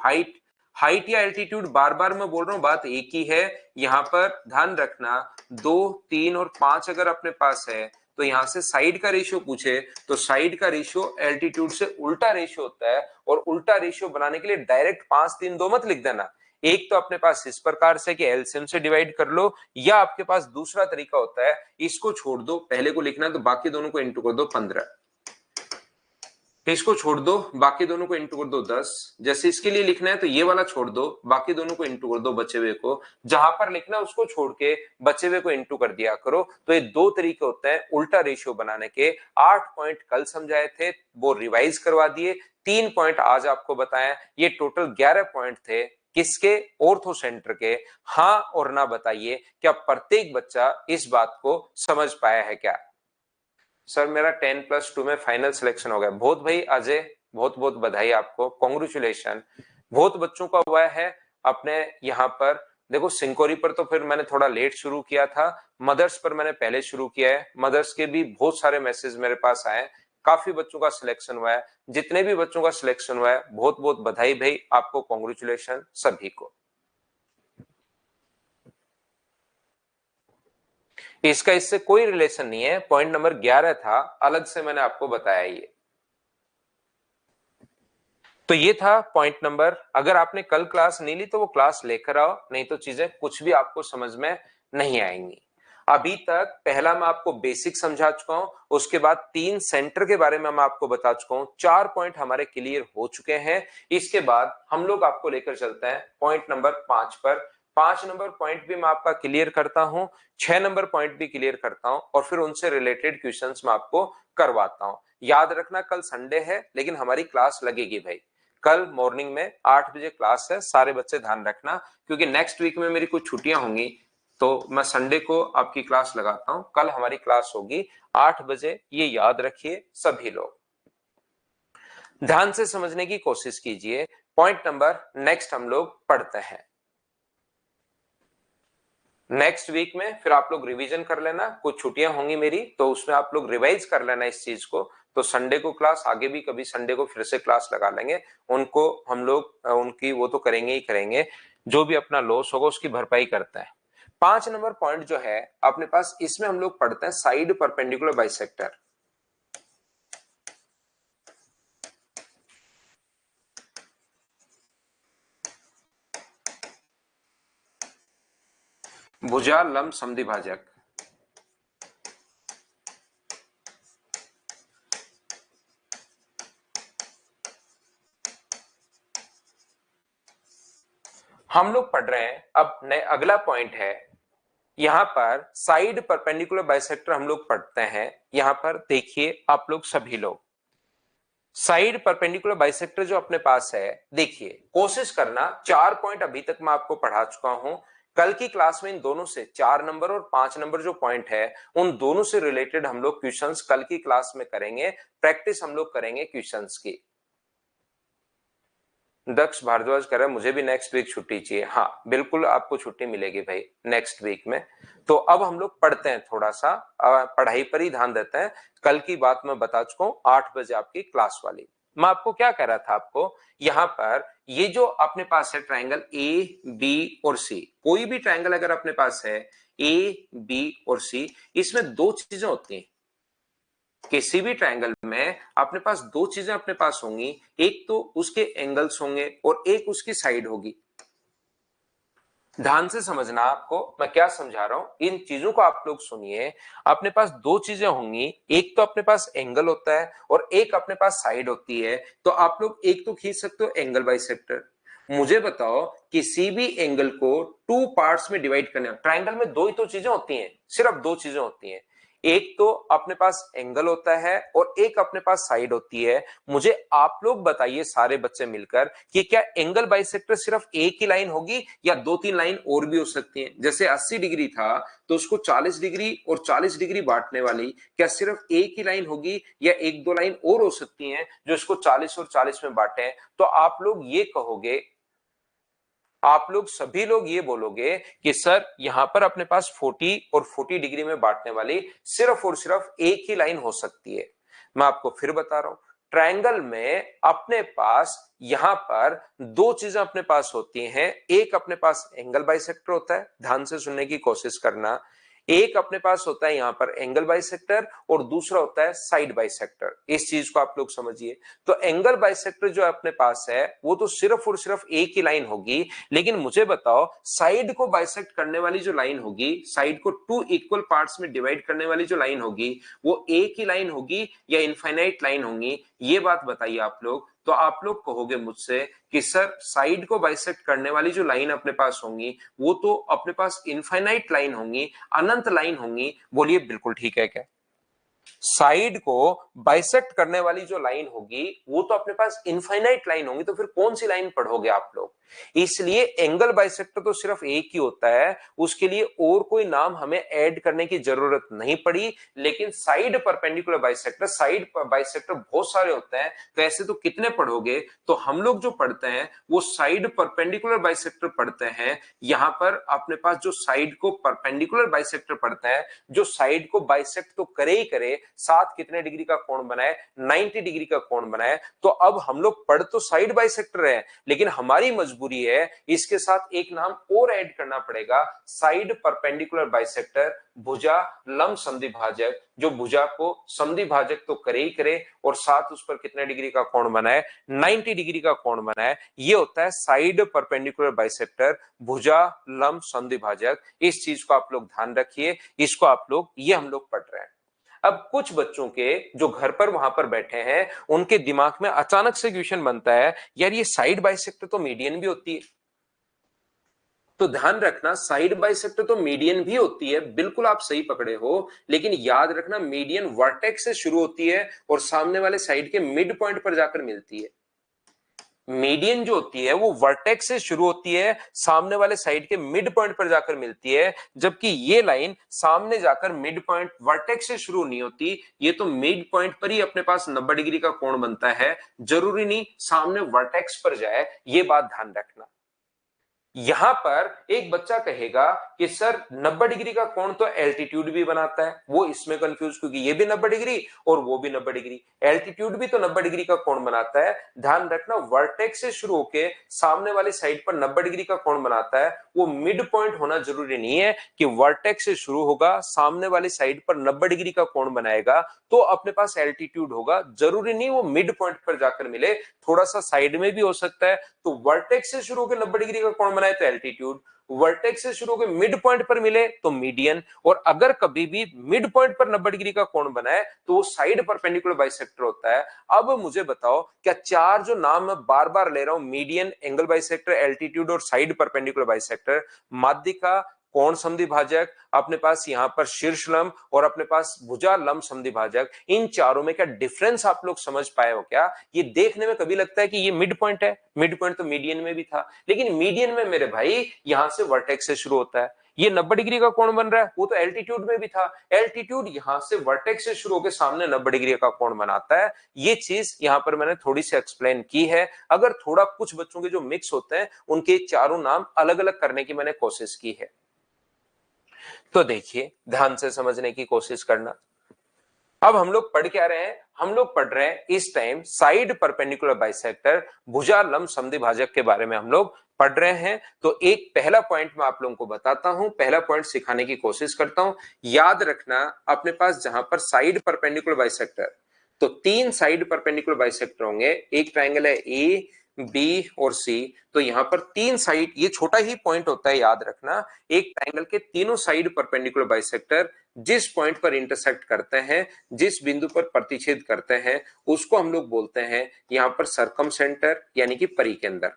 हाइट या एल्टीट्यूड बार बार मैं बोल रहा हूं, बात एक ही है। यहां पर ध्यान रखना 2 3 और 5 अगर अपने पास है तो यहां से साइड का रेशियो पूछे तो साइड का रेशियो एल्टीट्यूड से उल्टा रेशियो होता है। और उल्टा रेशियो बनाने के लिए डायरेक्ट 5 3 2 मत लिख देना, एक तो अपने पास इस प्रकार से कि एलसीएम से डिवाइड कर लो, या आपके पास दूसरा तरीका होता है इसको छोड़ दो, पहले को लिखना तो बाकी दोनों को इंटू कर दो 15, इसको छोड़ दो बाकी दोनों को इंटू कर दो 10, जैसे इसके लिए लिखना है तो ये वाला छोड़ दो बाकी दोनों को इंटू कर दो बचे हुए को, जहां पर लिखना है उसको छोड़ के बचे हुए को इंटू कर दिया करो। तो ये दो तरीके होते हैं उल्टा रेशियो बनाने के। 8 पॉइंट कल समझाए थे वो रिवाइज करवा दिए, 3 पॉइंट आज आपको बताया, ये टोटल 11 पॉइंट थे किसके, ऑर्थो सेंटर के। हाँ और ना बताइए क्या प्रत्येक बच्चा इस बात को समझ पाया है क्या? सर मेरा 10+2 में फाइनल सिलेक्शन हो गया। बहुत भाई अजय, बहुत बहुत बधाई आपको, कॉन्ग्रेचुलेशन। बहुत बच्चों का हुआ है अपने यहाँ पर देखो सिंकोरी पर तो फिर मैंने थोड़ा लेट शुरू किया था, मदर्स पर मैंने पहले शुरू किया है। मदर्स के भी बहुत सारे मैसेज मेरे पास आए, काफी बच्चों का सिलेक्शन हुआ है। जितने भी बच्चों का सिलेक्शन हुआ है बहुत बहुत बधाई भाई, आपको कॉन्ग्रेचुलेशन सभी को। इसका इससे कोई रिलेशन नहीं है, पॉइंट नंबर 11 था, अलग से मैंने आपको बताया ये। तो ये था पॉइंट नंबर, अगर आपने कल क्लास नहीं ली तो वो क्लास लेकर आओ, नहीं तो चीजें कुछ भी आपको समझ में नहीं आएंगी। अभी तक पहला मैं आपको बेसिक समझा चुका हूं, उसके बाद 3 सेंटर के बारे में मैं आपको बता चुका हूं, 4 पॉइंट हमारे क्लियर हो चुके हैं। इसके बाद हम लोग आपको लेकर चलते हैं पॉइंट नंबर 5 पर। 5 नंबर पॉइंट भी मैं आपका क्लियर करता हूं, 6 नंबर पॉइंट भी क्लियर करता हूं, और फिर उनसे रिलेटेड क्वेश्चंस मैं आपको करवाता हूं। याद रखना कल संडे है लेकिन हमारी क्लास लगेगी भाई, कल मॉर्निंग में 8 बजे क्लास है, सारे बच्चे ध्यान रखना, क्योंकि नेक्स्ट वीक में मेरी कुछ छुट्टियां होंगी तो मैं संडे को आपकी क्लास लगाता हूं। कल हमारी क्लास होगी 8 बजे, ये याद रखिए सभी लोग। ध्यान से समझने की कोशिश कीजिए। पॉइंट नंबर नेक्स्ट हम लोग पढ़ते हैं। नेक्स्ट वीक में फिर आप लोग रिवीजन कर लेना, कुछ छुट्टियां होंगी मेरी तो उसमें आप लोग रिवाइज कर लेना इस चीज को। तो संडे को क्लास, आगे भी कभी संडे को फिर से क्लास लगा लेंगे, उनको हम लोग उनकी वो तो करेंगे ही करेंगे, जो भी अपना लॉस होगा उसकी भरपाई करता है। 5 नंबर पॉइंट जो है अपने पास, इसमें हम लोग पढ़ते हैं साइड परपेंडिकुलर बाइसेक्टर। भुजा लंब समद्विभाजक। हम लोग पढ़ रहे हैं अब नए, अगला पॉइंट है यहां पर साइड परपेंडिकुलर बाइसेक्टर हम लोग पढ़ते हैं। यहां पर देखिए आप लोग सभी लोग, साइड परपेंडिकुलर बाइसेक्टर जो अपने पास है, देखिए कोशिश करना 4 पॉइंट अभी तक मैं आपको पढ़ा चुका हूं। कल की क्लास में इन दोनों से 4 नंबर और 5 नंबर जो पॉइंट है उन दोनों से रिलेटेड हम लोग क्वेश्चंस कल की क्लास में करेंगे, प्रैक्टिस हम लोग करेंगे क्वेश्चंस की। दक्ष भारद्वाज कह रहा है मुझे भी नेक्स्ट वीक छुट्टी चाहिए। हाँ बिल्कुल आपको छुट्टी मिलेगी भाई नेक्स्ट वीक में। तो अब हम लोग पढ़ते हैं, थोड़ा सा पढ़ाई पर ही ध्यान देते हैं। कल की बात मैं बता चुका हूं, 8 बजे आपकी क्लास वाली। मैं आपको क्या कह रहा था, आपको यहां पर ये जो अपने पास है ट्राइंगल ए बी और सी, कोई भी ट्राइंगल अगर अपने पास है ए बी और सी, इसमें 2 चीजें होती हैं। किसी भी ट्रायंगल में अपने पास 2 चीजें अपने पास होंगी, एक तो उसके एंगल्स होंगे और एक उसकी साइड होगी। ध्यान से समझना, आपको मैं क्या समझा रहा हूं इन चीजों को आप लोग सुनिए। अपने पास 2 चीजें होंगी, एक तो अपने पास एंगल होता है और एक अपने पास साइड होती है। तो आप लोग एक तो खींच सकते हो एंगल बाइसेक्टर। मुझे बताओ किसी भी एंगल को 2 पार्ट्स में डिवाइड करने, ट्राइंगल में 2 ही तो चीजें होती हैं, सिर्फ 2 चीजें होती हैं, एक तो अपने पास एंगल होता है और एक अपने पास साइड होती है। मुझे आप लोग बताइए सारे बच्चे मिलकर कि क्या एंगल बाइसेक्टर सिर्फ एक ही लाइन होगी या 2-3 लाइन और भी हो सकती हैं? जैसे 80 डिग्री था तो उसको 40 डिग्री और 40 डिग्री बांटने वाली क्या सिर्फ एक ही लाइन होगी या 1-2 लाइन और हो सकती हैं जो इसको 40 और 40 में बांटे? तो आप लोग ये कहोगे, आप लोग सभी लोग ये बोलोगे कि सर यहां पर अपने पास 40 और 40 डिग्री में बांटने वाली सिर्फ और सिर्फ एक ही लाइन हो सकती है। मैं आपको फिर बता रहा हूं, ट्रायंगल में अपने पास यहां पर 2 चीजें अपने पास होती हैं, एक अपने पास एंगल बाइसेक्टर होता है, ध्यान से सुनने की कोशिश करना, एक अपने पास होता है यहां पर एंगल बाइसेक्टर और दूसरा होता है साइड बाइसेक्टर। इस चीज को आप लोग समझिए। तो एंगल बाइसेक्टर जो अपने पास है वो तो सिर्फ और सिर्फ एक ही लाइन होगी, लेकिन मुझे बताओ साइड को बाइसेक्ट करने वाली जो लाइन होगी, साइड को 2 इक्वल पार्ट्स में डिवाइड करने वाली जो लाइन होगी, वो एक ही लाइन होगी या इनफाइनाइट लाइन होगी? ये बात बताइए आप लोग। तो आप लोग कहोगे मुझसे कि सर साइड को बाइसेक्ट करने वाली जो लाइन अपने पास होंगी वो तो अपने पास इनफाइनाइट लाइन होंगी, अनंत लाइन होंगी। बोलिए बिल्कुल ठीक है क्या? साइड को बाइसेक्ट करने वाली जो लाइन होगी वो तो अपने पास इनफाइनाइट लाइन होगी, तो फिर कौन सी लाइन पढ़ोगे आप लोग। इसलिए एंगल बाइसेक्टर तो सिर्फ एक ही होता है, उसके लिए और कोई नाम हमें ऐड करने की जरूरत नहीं पड़ी। लेकिन side perpendicular bisector, side bisector बहुत सारे होते हैं, तो ऐसे तो कितने पढ़ोगे। तो हम लोग जो पढ़ते हैं वो साइड परपेंडिकुलर बाइसेक्टर पढ़ते हैं। यहां पर अपने पास जो साइड को परपेंडिकुलर बाइसेक्टर पढ़ते हैं, जो साइड को बाइसेक्ट तो करे ही करे, साथ कितने डिग्री का कोण बनाए, 90 डिग्री का कोण बनाए। तो अब हम लोग पढ़ तो साइड बाइसेक्टर है, लेकिन हमारी मजबूरी है इसके साथ एक नाम और ऐड करना पड़ेगा, साइड परपेंडिकुलर बाइसेक्टर, भुजा लंब संधिभाजक, जो भुजा को संधिभाजक तो करे ही करे और साथ उस पर कितने डिग्री का कोण बनाए, 90 डिग्री का कोण बनाए। ये होता है साइड परपेंडिकुलर बाइसेक्टर, भुजा लंब संधिभाजक। इस चीज को आप लोग ध्यान रखिए, इसको आप लोग, ये हम लोग पढ़ रहे हैं। अब कुछ बच्चों के जो घर पर वहां पर बैठे हैं, उनके दिमाग में अचानक से क्वेश्चन बनता है, यार ये साइड बाइसेक्टर तो मीडियन भी होती है। तो ध्यान रखना, साइड बाइसेक्टर तो मीडियन भी होती है, बिल्कुल आप सही पकड़े हो। लेकिन याद रखना, मीडियन वर्टेक्स से शुरू होती है और सामने वाले साइड के मिड पॉइंट पर जाकर मिलती है। मीडियन जो होती है वो वर्टेक्स से शुरू होती है, सामने वाले साइड के मिड पॉइंट पर जाकर मिलती है, जबकि ये लाइन सामने जाकर मिड पॉइंट वर्टेक्स से शुरू नहीं होती, ये तो मिड पॉइंट पर ही अपने पास 90 डिग्री का कोण बनता है, जरूरी नहीं सामने वर्टेक्स पर जाए, ये बात ध्यान रखना। यहां पर एक बच्चा कहेगा कि सर 90 डिग्री का कोण तो एल्टीट्यूड भी बनाता है, वो इसमें कंफ्यूज, क्योंकि ये भी 90 डिग्री और वो भी 90 डिग्री, एल्टीट्यूड भी तो 90 डिग्री का कोण बनाता है। ध्यान रखना, वर्टेक्स से शुरू होकर सामने वाली साइड पर 90 डिग्री का कोण बनाता है, वो मिड पॉइंट होना जरूरी नहीं है कि वर्टेक्स से शुरू होगा, सामने वाली साइड पर 90 डिग्री का कोण बनाएगा तो अपने पास एल्टीट्यूड होगा, जरूरी नहीं वो मिड पॉइंट पर जाकर मिले, थोड़ा सा साइड में भी हो सकता है। तो वर्टेक्स से शुरू होकर 90 डिग्री का कोण बनाए तो एल्टीट्यूड, वर्टेक्स से शुरू होकर मिड पॉइंट पर मिले तो मीडियन, और अगर कभी भी मिड पॉइंट पर 90 डिग्री का कोण बनाए तो वो साइड परपेंडिकुलर बाइसेक्टर होता है। अब मुझे बताओ, क्या चार जो नाम मैं बार बार ले रहा हूं, मीडियन, एंगल बाइसेक्टर, एल्टीट्यूड और साइड परपेंडिकुलर बाइसेक्टर, माध्यिका, कोण संधिभाजक, अपने पास यहां पर शीर्ष लंब और अपने पास भुजा लंब संधिभाजक, इन चारों में क्या डिफरेंस आप लोग समझ पाए हो क्या। ये देखने में कभी लगता है कि ये मिड पॉइंट है, मिड पॉइंट तो मीडियन में भी था, लेकिन मीडियन में मेरे भाई यहां से वर्टेक्स से शुरू होता है, ये 90 डिग्री का कोण बन रहा है, वो तो एल्टीट्यूड में भी था, एल्टीट्यूड यहां से वर्टेक्स से शुरू होकर सामने 90 डिग्री का कोण बनाता है। ये चीज यहां पर मैंने थोड़ी सी एक्सप्लेन की है। अगर थोड़ा कुछ बच्चों के जो मिक्स होते हैं, उनके चारों नाम अलग अलग करने की मैंने कोशिश की है। तो देखिए, ध्यान से समझने की कोशिश करना। अब हम लोग पढ़ क्या रहे हैं, हम लोग पढ़ रहे हैं इस टाइम साइड परपेंडिकुलर बाइसेक्टर, भुजा लंब संधिभाजक के बारे में हम लोग पढ़ रहे हैं। तो एक पहला पॉइंट मैं आप लोगों को बताता हूं, पहला पॉइंट सिखाने की कोशिश करता हूं। याद रखना, अपने पास जहां पर साइड परपेंडिकुलर बाइसेक्टर, तो तीन साइड परपेंडिकुलर बाइसेक्टर होंगे, एक ट्रायंगल है ए, बी और सी, तो यहां पर तीन साइड, ये छोटा ही पॉइंट होता है, याद रखना, एक ट्रायंगल के तीनों साइड परपेंडिकुलर बाइसेक्टर जिस पॉइंट पर इंटरसेक्ट करते हैं, जिस बिंदु पर प्रतिच्छेद करते हैं, उसको हम लोग बोलते हैं यहां पर सरकम सेंटर, यानी कि परिकेंद्र।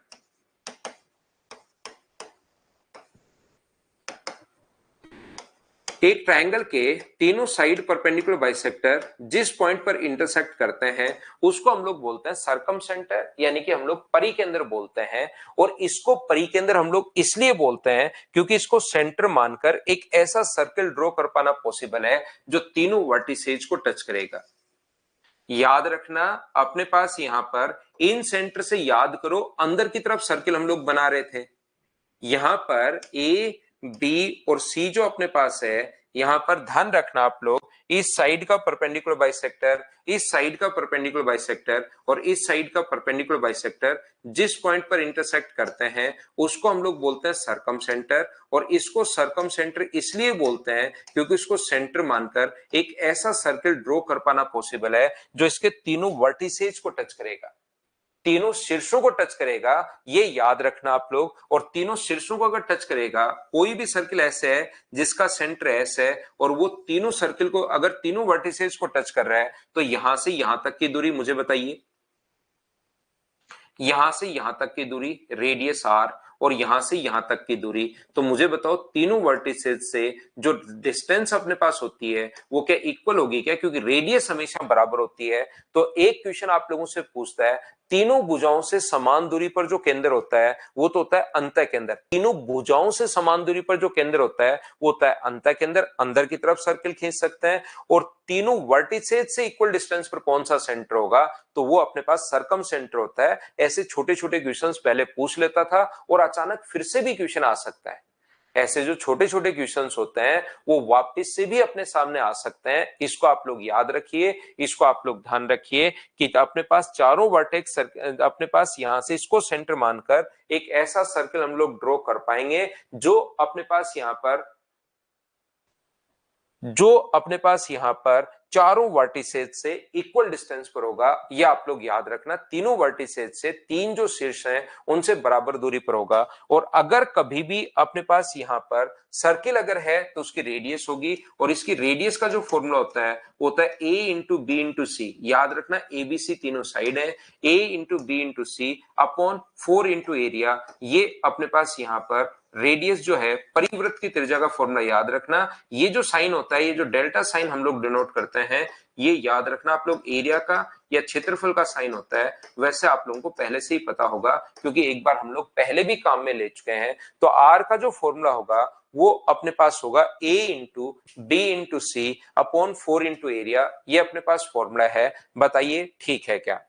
एक ट्रायंगल के तीनों साइड परपेंडिकुलर बाइसेक्टर जिस पॉइंट पर इंटरसेक्ट करते हैं उसको हम लोग बोलते हैं सरकम सेंटर, यानी कि हम लोग परिकेंद्र बोलते हैं। और इसको परिकेंद्र हम लोग इसलिए बोलते हैं क्योंकि इसको सेंटर मानकर एक ऐसा सर्कल ड्रॉ कर पाना पॉसिबल है जो तीनों वर्टिसेज को टच करेगा। याद रखना, अपने पास यहां पर इन सेंटर से याद करो, अंदर की तरफ सर्किल हम लोग बना रहे थे, यहां पर ए, बी और सी जो अपने पास है, यहां पर ध्यान रखना आप लोग, इस साइड का परपेंडिकुलर बाइसेक्टर, इस साइड का परपेंडिकुलर बाइसेक्टर और इस साइड का परपेंडिकुलर बाइसेक्टर जिस पॉइंट पर इंटरसेक्ट करते हैं उसको हम लोग बोलते हैं सरकम सेंटर। और इसको सरकम सेंटर इसलिए बोलते हैं क्योंकि इसको सेंटर मानकर एक ऐसा सर्किल ड्रॉ कर पाना पॉसिबल है जो इसके तीनों वर्टिसेज को टच करेगा, तीनों शीर्षों को टच करेगा, ये याद रखना आप लोग। और तीनों शीर्षों को अगर टच करेगा, कोई भी सर्किल ऐसे है जिसका सेंटर एस है और वो तीनों सर्किल को, अगर तीनों वर्टिसेस को टच कर रहा है, तो यहां से यहां तक की दूरी मुझे बताइए, यहां से यहां तक की दूरी रेडियस आर, और यहां से यहां तक की दूरी। तो मुझे बताओ तीनों वर्टिसेस से जो डिस्टेंस अपने पास होती है वो क्या इक्वल होगी क्या, क्योंकि रेडियस हमेशा बराबर होती है। तो एक क्वेश्चन आप लोगों से पूछता है तीनों भुजाओं से समान दूरी पर जो केंद्र होता है वो तो होता है अंतः केंद्र। तीनों भुजाओं से समान दूरी पर जो केंद्र होता है वो होता है अंतः केंद्र, अंदर की तरफ सर्किल खींच सकते हैं। और तीनों वर्टिसेस से इक्वल डिस्टेंस पर कौन सा सेंटर होगा, तो वो अपने पास सर्कम सेंटर होता है। ऐसे छोटे छोटे क्वेश्चंस पहले पूछ लेता था और अचानक फिर से भी क्वेश्चन आ सकता है। ऐसे जो छोटे छोटे क्वेश्चंस होते हैं वो वापस से भी अपने सामने आ सकते हैं। इसको आप लोग याद रखिए, इसको आप लोग ध्यान रखिए कि अपने पास चारों वर्टेक्स अपने पास यहां से इसको सेंटर मानकर एक ऐसा सर्कल हम लोग ड्रॉ कर पाएंगे जो अपने पास यहां पर चारों वर्टिसेस से इक्वल डिस्टेंस पर होगा। यह आप लोग याद रखना, तीनों वर्टिसेस से तीन जो शीर्ष हैं उनसे बराबर दूरी पर होगा। और अगर कभी भी अपने पास यहां पर सर्किल अगर है तो उसकी रेडियस होगी, और इसकी रेडियस का जो फॉर्मूला होता है वो होता है a into B into C. याद रखना ए बी सी तीनों साइड है, a into B into C upon 4 into area. ये अपने पास यहां पर रेडियस जो है परिवृत्त की त्रिज्या का फॉर्मूला याद रखना। ये जो साइन होता है, ये जो डेल्टा साइन हम लोग डिनोट करते हैं, ये याद रखना आप लोग एरिया का या क्षेत्रफल का साइन होता है। वैसे आप लोगों को पहले से ही पता होगा क्योंकि एक बार हम लोग पहले भी काम में ले चुके हैं। तो आर का जो फॉर्मूला होगा वो अपने पास होगा a into B into C upon 4 into area. ये अपने पास फॉर्मूला है, बताइए ठीक है क्या।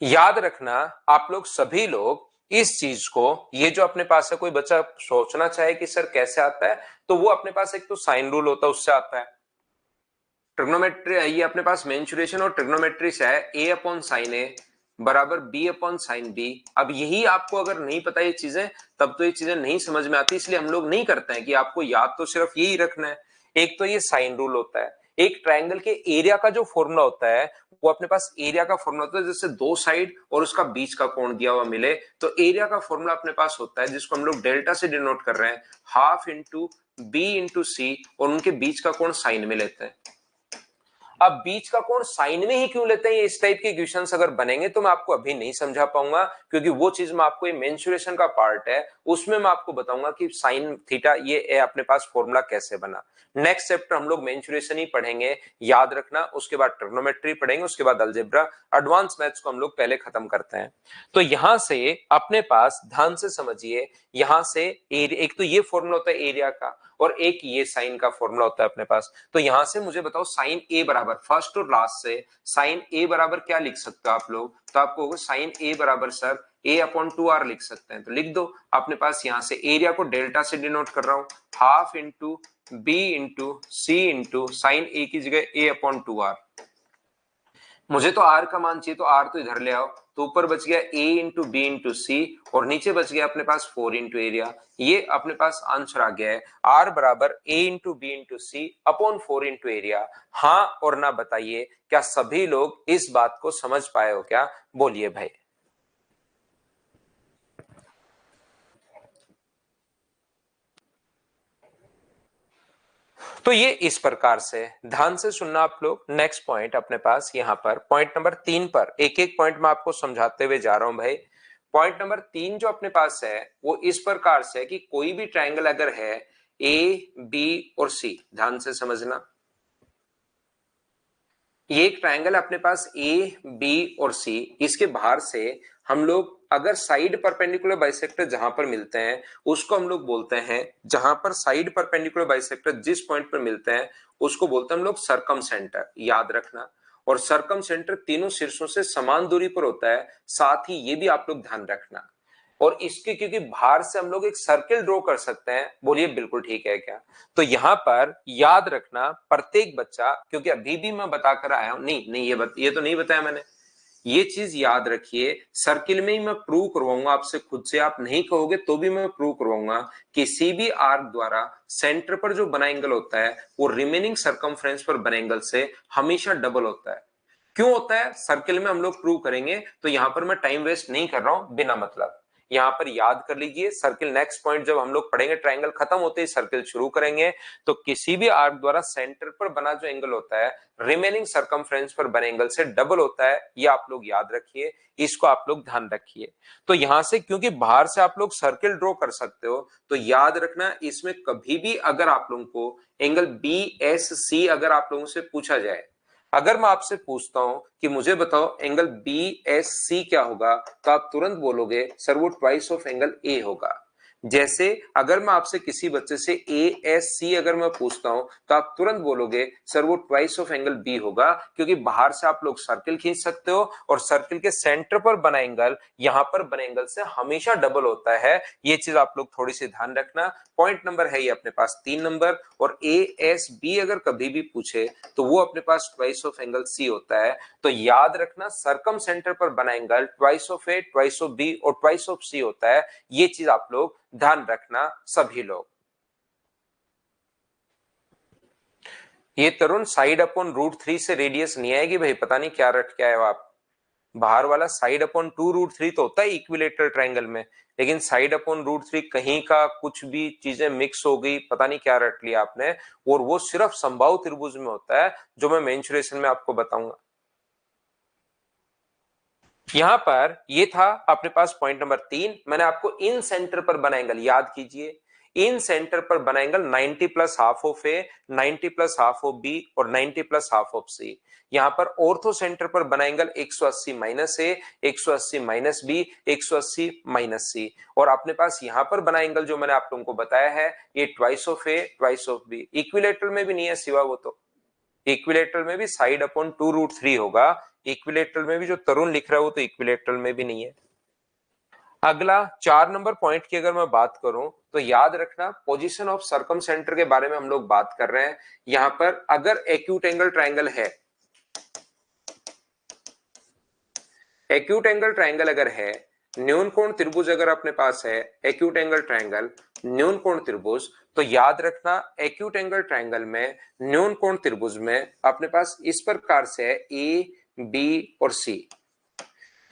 याद रखना आप लोग सभी लोग इस चीज को, ये जो अपने पास है, कोई बच्चा सोचना चाहे कि सर कैसे आता है, तो वो अपने पास एक तो साइन रूल होता है उससे आता है। ट्रिग्नोमेट्री ये अपने पास मेंसुरेशन और ट्रिग्नोमेट्री से है, a अपॉन साइन ए बराबर b अपॉन साइन बी। अब यही आपको अगर नहीं पता ये चीजें, तब तो ये चीजें नहीं समझ में आती, इसलिए हम लोग नहीं करते हैं कि आपको याद तो सिर्फ यही रखना है। एक तो ये साइन रूल होता है, एक ट्रायंगल के एरिया का जो फॉर्मूला होता है वो अपने पास एरिया का फॉर्मूला होता है, जैसे दो साइड और उसका बीच का कोण दिया हुआ मिले तो एरिया का फॉर्मूला अपने पास होता है, जिसको हम लोग डेल्टा से डिनोट कर रहे हैं, हाफ इंटू बी इंटू सी, और उनके बीच का कोण साइन में लेते हैं। अब बीच का कोण साइन में ही क्यों लेते हैं, ये इस टाइप के क्वेश्चंस अगर बनेंगे तो मैं आपको अभी नहीं समझा पाऊंगा, क्योंकि वो चीज मैं आपको, ये मेंसुरेशन का पार्ट है, उसमें मैं आपको बताऊंगा कि साइन थीटा ये अपने पास फॉर्मूला कैसे बना। नेक्स्ट चैप्टर हम लोग मेंसुरेशन ही पढ़ेंगे, याद रखना। उसके बाद ट्रिग्नोमेट्री पढ़ेंगे, उसके बाद अलजेब्रा, एडवांस मैथ्स को हम लोग पहले खत्म करते हैं। तो यहां से अपने पास ध्यान से समझिए, यहां से एक तो ये फॉर्मूला होता है एरिया का, और एक ये साइन का फॉर्मूला होता है अपने पास। तो यहां से मुझे बताओ साइन ए बराबर, फर्स्ट और लास्ट से साइन ए बराबर क्या लिख सकते हो आप लोग, तो आपको होगा साइन ए बराबर सर a अपॉन 2r लिख सकते हैं। तो लिख दो अपने पास, यहां से एरिया को डेल्टा से डिनोट कर रहा हूं, हाफ इंटू बी इंटू सी इंटू साइन ए की जगह a अपॉन 2r। मुझे तो r का मान चाहिए तो r तो इधर ले आओ, तो ऊपर बच गया a इंटू बी इंटू सी, और नीचे बच गया अपने पास 4 इंटू एरिया। ये अपने पास आंसर आ गया है, r बराबर a into B into C upon 4 into area. हाँ और ना बताइए, क्या सभी लोग इस बात को समझ पाए हो क्या, बोलिए भाई। तो ये इस प्रकार से, ध्यान से सुनना आप लोग। नेक्स्ट पॉइंट अपने पास यहां पर पॉइंट नंबर 3 पर एक एक पॉइंट मैं आपको समझाते हुए जा रहा हूं भाई। पॉइंट नंबर 3 जो अपने पास है वो इस प्रकार से कि कोई भी ट्रायंगल अगर है ए बी और सी, ध्यान से समझना, ये एक ट्रायंगल अपने पास ए बी और सी, इसके बाहर से हम लोग अगर साइड परपेंडिकुलर बाइसेक्टर जहां पर मिलते हैं उसको हम लोग बोलते हैं, जहां पर साइड परपेंडिकुलर बाइसेक्टर जिस पॉइंट पर मिलते हैं उसको बोलते हैं हम लोग सरकम सेंटर, याद रखना। और सरकम सेंटर तीनों शीर्षों से समान दूरी पर होता है, साथ ही ये भी आप लोग ध्यान रखना। और इसके क्योंकि बाहर से हम लोग एक सर्किल ड्रॉ कर सकते हैं, बोलिए बिल्कुल ठीक है क्या। तो यहां पर याद रखना प्रत्येक बच्चा, क्योंकि अभी भी मैं बताकर आया हूं, नहीं नहीं ये तो नहीं बताया मैंने, ये चीज याद रखिए, सर्किल में ही मैं प्रूव करवाऊंगा आपसे खुद से, आप नहीं कहोगे तो भी मैं प्रूव करवाऊंगा कि सीबी आर्क द्वारा सेंटर पर जो बना एंगल होता है वो रिमेनिंग सर्कमफ्रेंस पर बने एंगल से हमेशा डबल होता है। क्यों होता है सर्किल में हम लोग प्रूव करेंगे, तो यहां पर मैं टाइम वेस्ट नहीं कर रहा हूं बिना मतलब। यहाँ पर याद कर लीजिए सर्किल, नेक्स्ट पॉइंट जब हम लोग पढ़ेंगे ट्राइंगल खत्म होते ही सर्किल शुरू करेंगे, तो किसी भी आर्क द्वारा सेंटर पर बना जो एंगल होता है रिमेनिंग सरकमफ्रेंस पर बने एंगल से डबल होता है, ये आप लोग याद रखिए, इसको आप लोग ध्यान रखिए। तो यहां से क्योंकि बाहर से आप लोग सर्किल ड्रॉ कर सकते हो, तो याद रखना इसमें कभी भी अगर आप लोगों को एंगल बी एस सी अगर आप लोगों से पूछा जाए, अगर मैं आपसे पूछता हूं कि मुझे बताओ एंगल बी एस सी क्या होगा, तो आप तुरंत बोलोगे सर वो ट्वाइस ऑफ एंगल ए होगा। जैसे अगर मैं आपसे किसी बच्चे से ए एस सी अगर मैं पूछता हूं, तो आप तुरंत बोलोगे सर वो ट्वाइस ऑफ एंगल बी होगा, क्योंकि बाहर से आप लोग सर्किल खींच सकते हो और सर्किल के सेंटर पर बना एंगल यहां पर बने एंगल से हमेशा डबल होता है। ये चीज आप लोग थोड़ी सी ध्यान रखना। पॉइंट नंबर है ये अपने पास 3 नंबर, और ए एस बी अगर कभी भी पूछे तो वो अपने पास ट्वाइस ऑफ एंगल सी होता है। तो याद रखना सर्कम सेंटर पर बना angle twice of A, twice of B और ट्वाइस ऑफ सी होता है। ये चीज आप लोग ध्यान रखना सभी लोग। ये तरुण साइड अपॉन रूट 3 से रेडियस नहीं आएगी भाई, पता नहीं क्या रट के आए हो आप। बाहर वाला साइड अपॉन 2 रूट 3 तो होता है इक्विलेटरल ट्रायंगल में, लेकिन साइड अपॉन रूट 3 कहीं का कुछ भी चीजें मिक्स हो गई, पता नहीं क्या रट लिया आपने, और वो सिर्फ समबाहु त्रिभुज में होता है, जो मैं मेंसुरेशन में आपको बताऊंगा। यहां पर ये था अपने पास पॉइंट नंबर 3, मैंने आपको इन सेंटर पर बना एंगल याद कीजिए, इन सेंटर पर बना angle 90 plus half of A, 90 plus half of B और 90 प्लस हाफ ऑफ सी। यहां पर ऑर्थो सेंटर पर बना एंगल 180 माइनस ए, 180 माइनस बी, 180 माइनस सी, और अपने पास यहां पर बना एंगल जो मैंने आप लोगों को बताया है ये twice of A, twice of B. Equilateral में भी नहीं है सिवा वो, तो इक्विलेटरल में भी साइड अपॉन 2 रूट 3 होगा। इक्विलेटरल में भी जो तरुण लिख रहा है वो तो इक्विलेटरल में भी नहीं है। अगला 4 नंबर पॉइंट की अगर मैं बात करूं, तो याद रखना पोजीशन ऑफ सर्कम सेंटर के बारे में हम लोग बात कर रहे हैं। यहां पर अगर एक्यूट एंगल ट्रायंगल है, एक्यूट एंगल ट्रायंगल अगर है, न्यून कोण त्रिभुज अगर अपने पास है, एक्यूट एंगल ट्रायंगल न्यून कोण त्रिभुज, तो याद रखना एक्यूट एंगल ट्रायंगल में न्यून कोण त्रिभुज में अपने पास इस प्रकार से है ए बी और सी।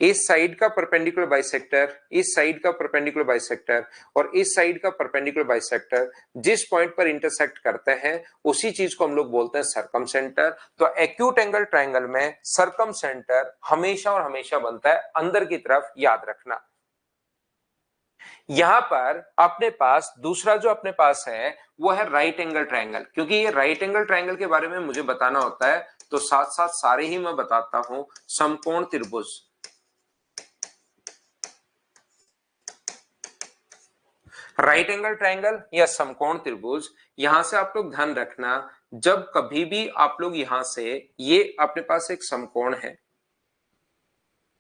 इस साइड का परपेंडिकुलर बाइसेक्टर, इस साइड का परपेंडिकुलर बाइसेक्टर और इस साइड का परपेंडिकुलर बाइसेक्टर जिस पॉइंट पर इंटरसेक्ट करते हैं उसी चीज को हम लोग बोलते हैं सर्कम सेंटर। तो एक्यूट एंगल ट्रायंगल में सर्कम सेंटर हमेशा और हमेशा बनता है अंदर की तरफ, याद रखना। यहां पर अपने पास दूसरा जो अपने पास है वो है राइट एंगल ट्रायंगल। क्योंकि ये राइट एंगल ट्रायंगल के बारे में मुझे बताना होता है, तो साथ साथ सारे ही मैं बताता हूं। समकोण त्रिभुज, राइट एंगल ट्रायंगल या समकोण त्रिभुज, यहां से आप लोग ध्यान रखना जब कभी भी आप लोग यहां से, ये अपने पास एक समकोण है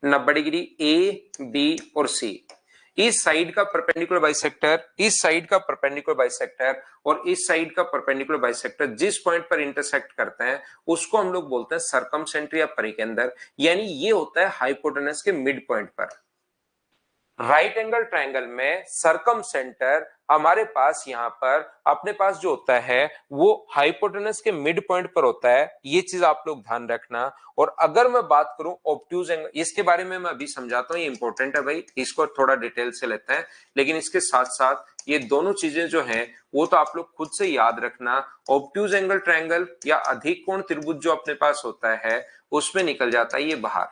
90 डिग्री ए बी और सी, इस साइड का परपेंडिकुलर बाइसेक्टर, इस साइड का परपेंडिकुलर बाइसेक्टर और इस साइड का परपेंडिकुलर बाइसेक्टर जिस पॉइंट पर इंटरसेक्ट करते हैं उसको हम लोग बोलते हैं सर्कम सेंटर या परिकेंद्र, यानी ये होता है हाइपोटेनस के मिड पॉइंट पर। राइट एंगल ट्रायंगल में सरकम सेंटर हमारे पास यहां पर अपने पास जो होता है वो हाइपोटेनस के मिड पॉइंट पर होता है, ये चीज आप लोग ध्यान रखना। और अगर मैं बात करूं ऑब्ट्यूज एंगल, इसके बारे में मैं अभी समझाता हूं, ये इंपॉर्टेंट है भाई, इसको थोड़ा डिटेल से लेते हैं। लेकिन इसके साथ साथ ये दोनों चीजें जो है वो तो आप लोग खुद से याद रखना। ऑब्ट्यूज एंगल ट्रायंगल या अधिक कोण त्रिभुज जो अपने पास होता है उसमें निकल जाता है ये बाहर।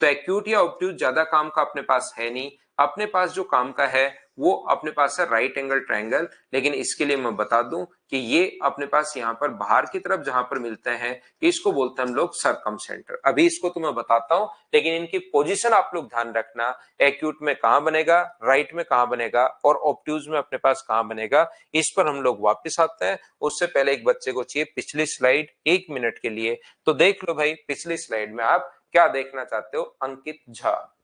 तो एक्यूट या ऑब्ट्यूज ज्यादा काम का अपने पास है नहीं, अपने पास जो काम का है वो अपने पास है राइट एंगल ट्रायंगल। लेकिन इसके लिए मैं बता दूं कि ये अपने पास यहां पर बाहर की तरफ जहां पर मिलते हैं इसको बोलते हैं हम लोग सर्कम सेंटर। अभी इसको तो मैं बताता हूं, लेकिन इनकी पोजीशन आप लोग ध्यान रखना, एक्यूट में कहां बनेगा, राइट में कहां बनेगा और ऑब्ट्यूज में अपने पास कहां बनेगा, इस पर हम लोग वापस आते हैं। उससे पहले एक बच्चे को चाहिए पिछली स्लाइड 1 मिनट के लिए, तो देख लो भाई पिछली स्लाइड में आप क्या देखना चाहते हो। अंकित झा,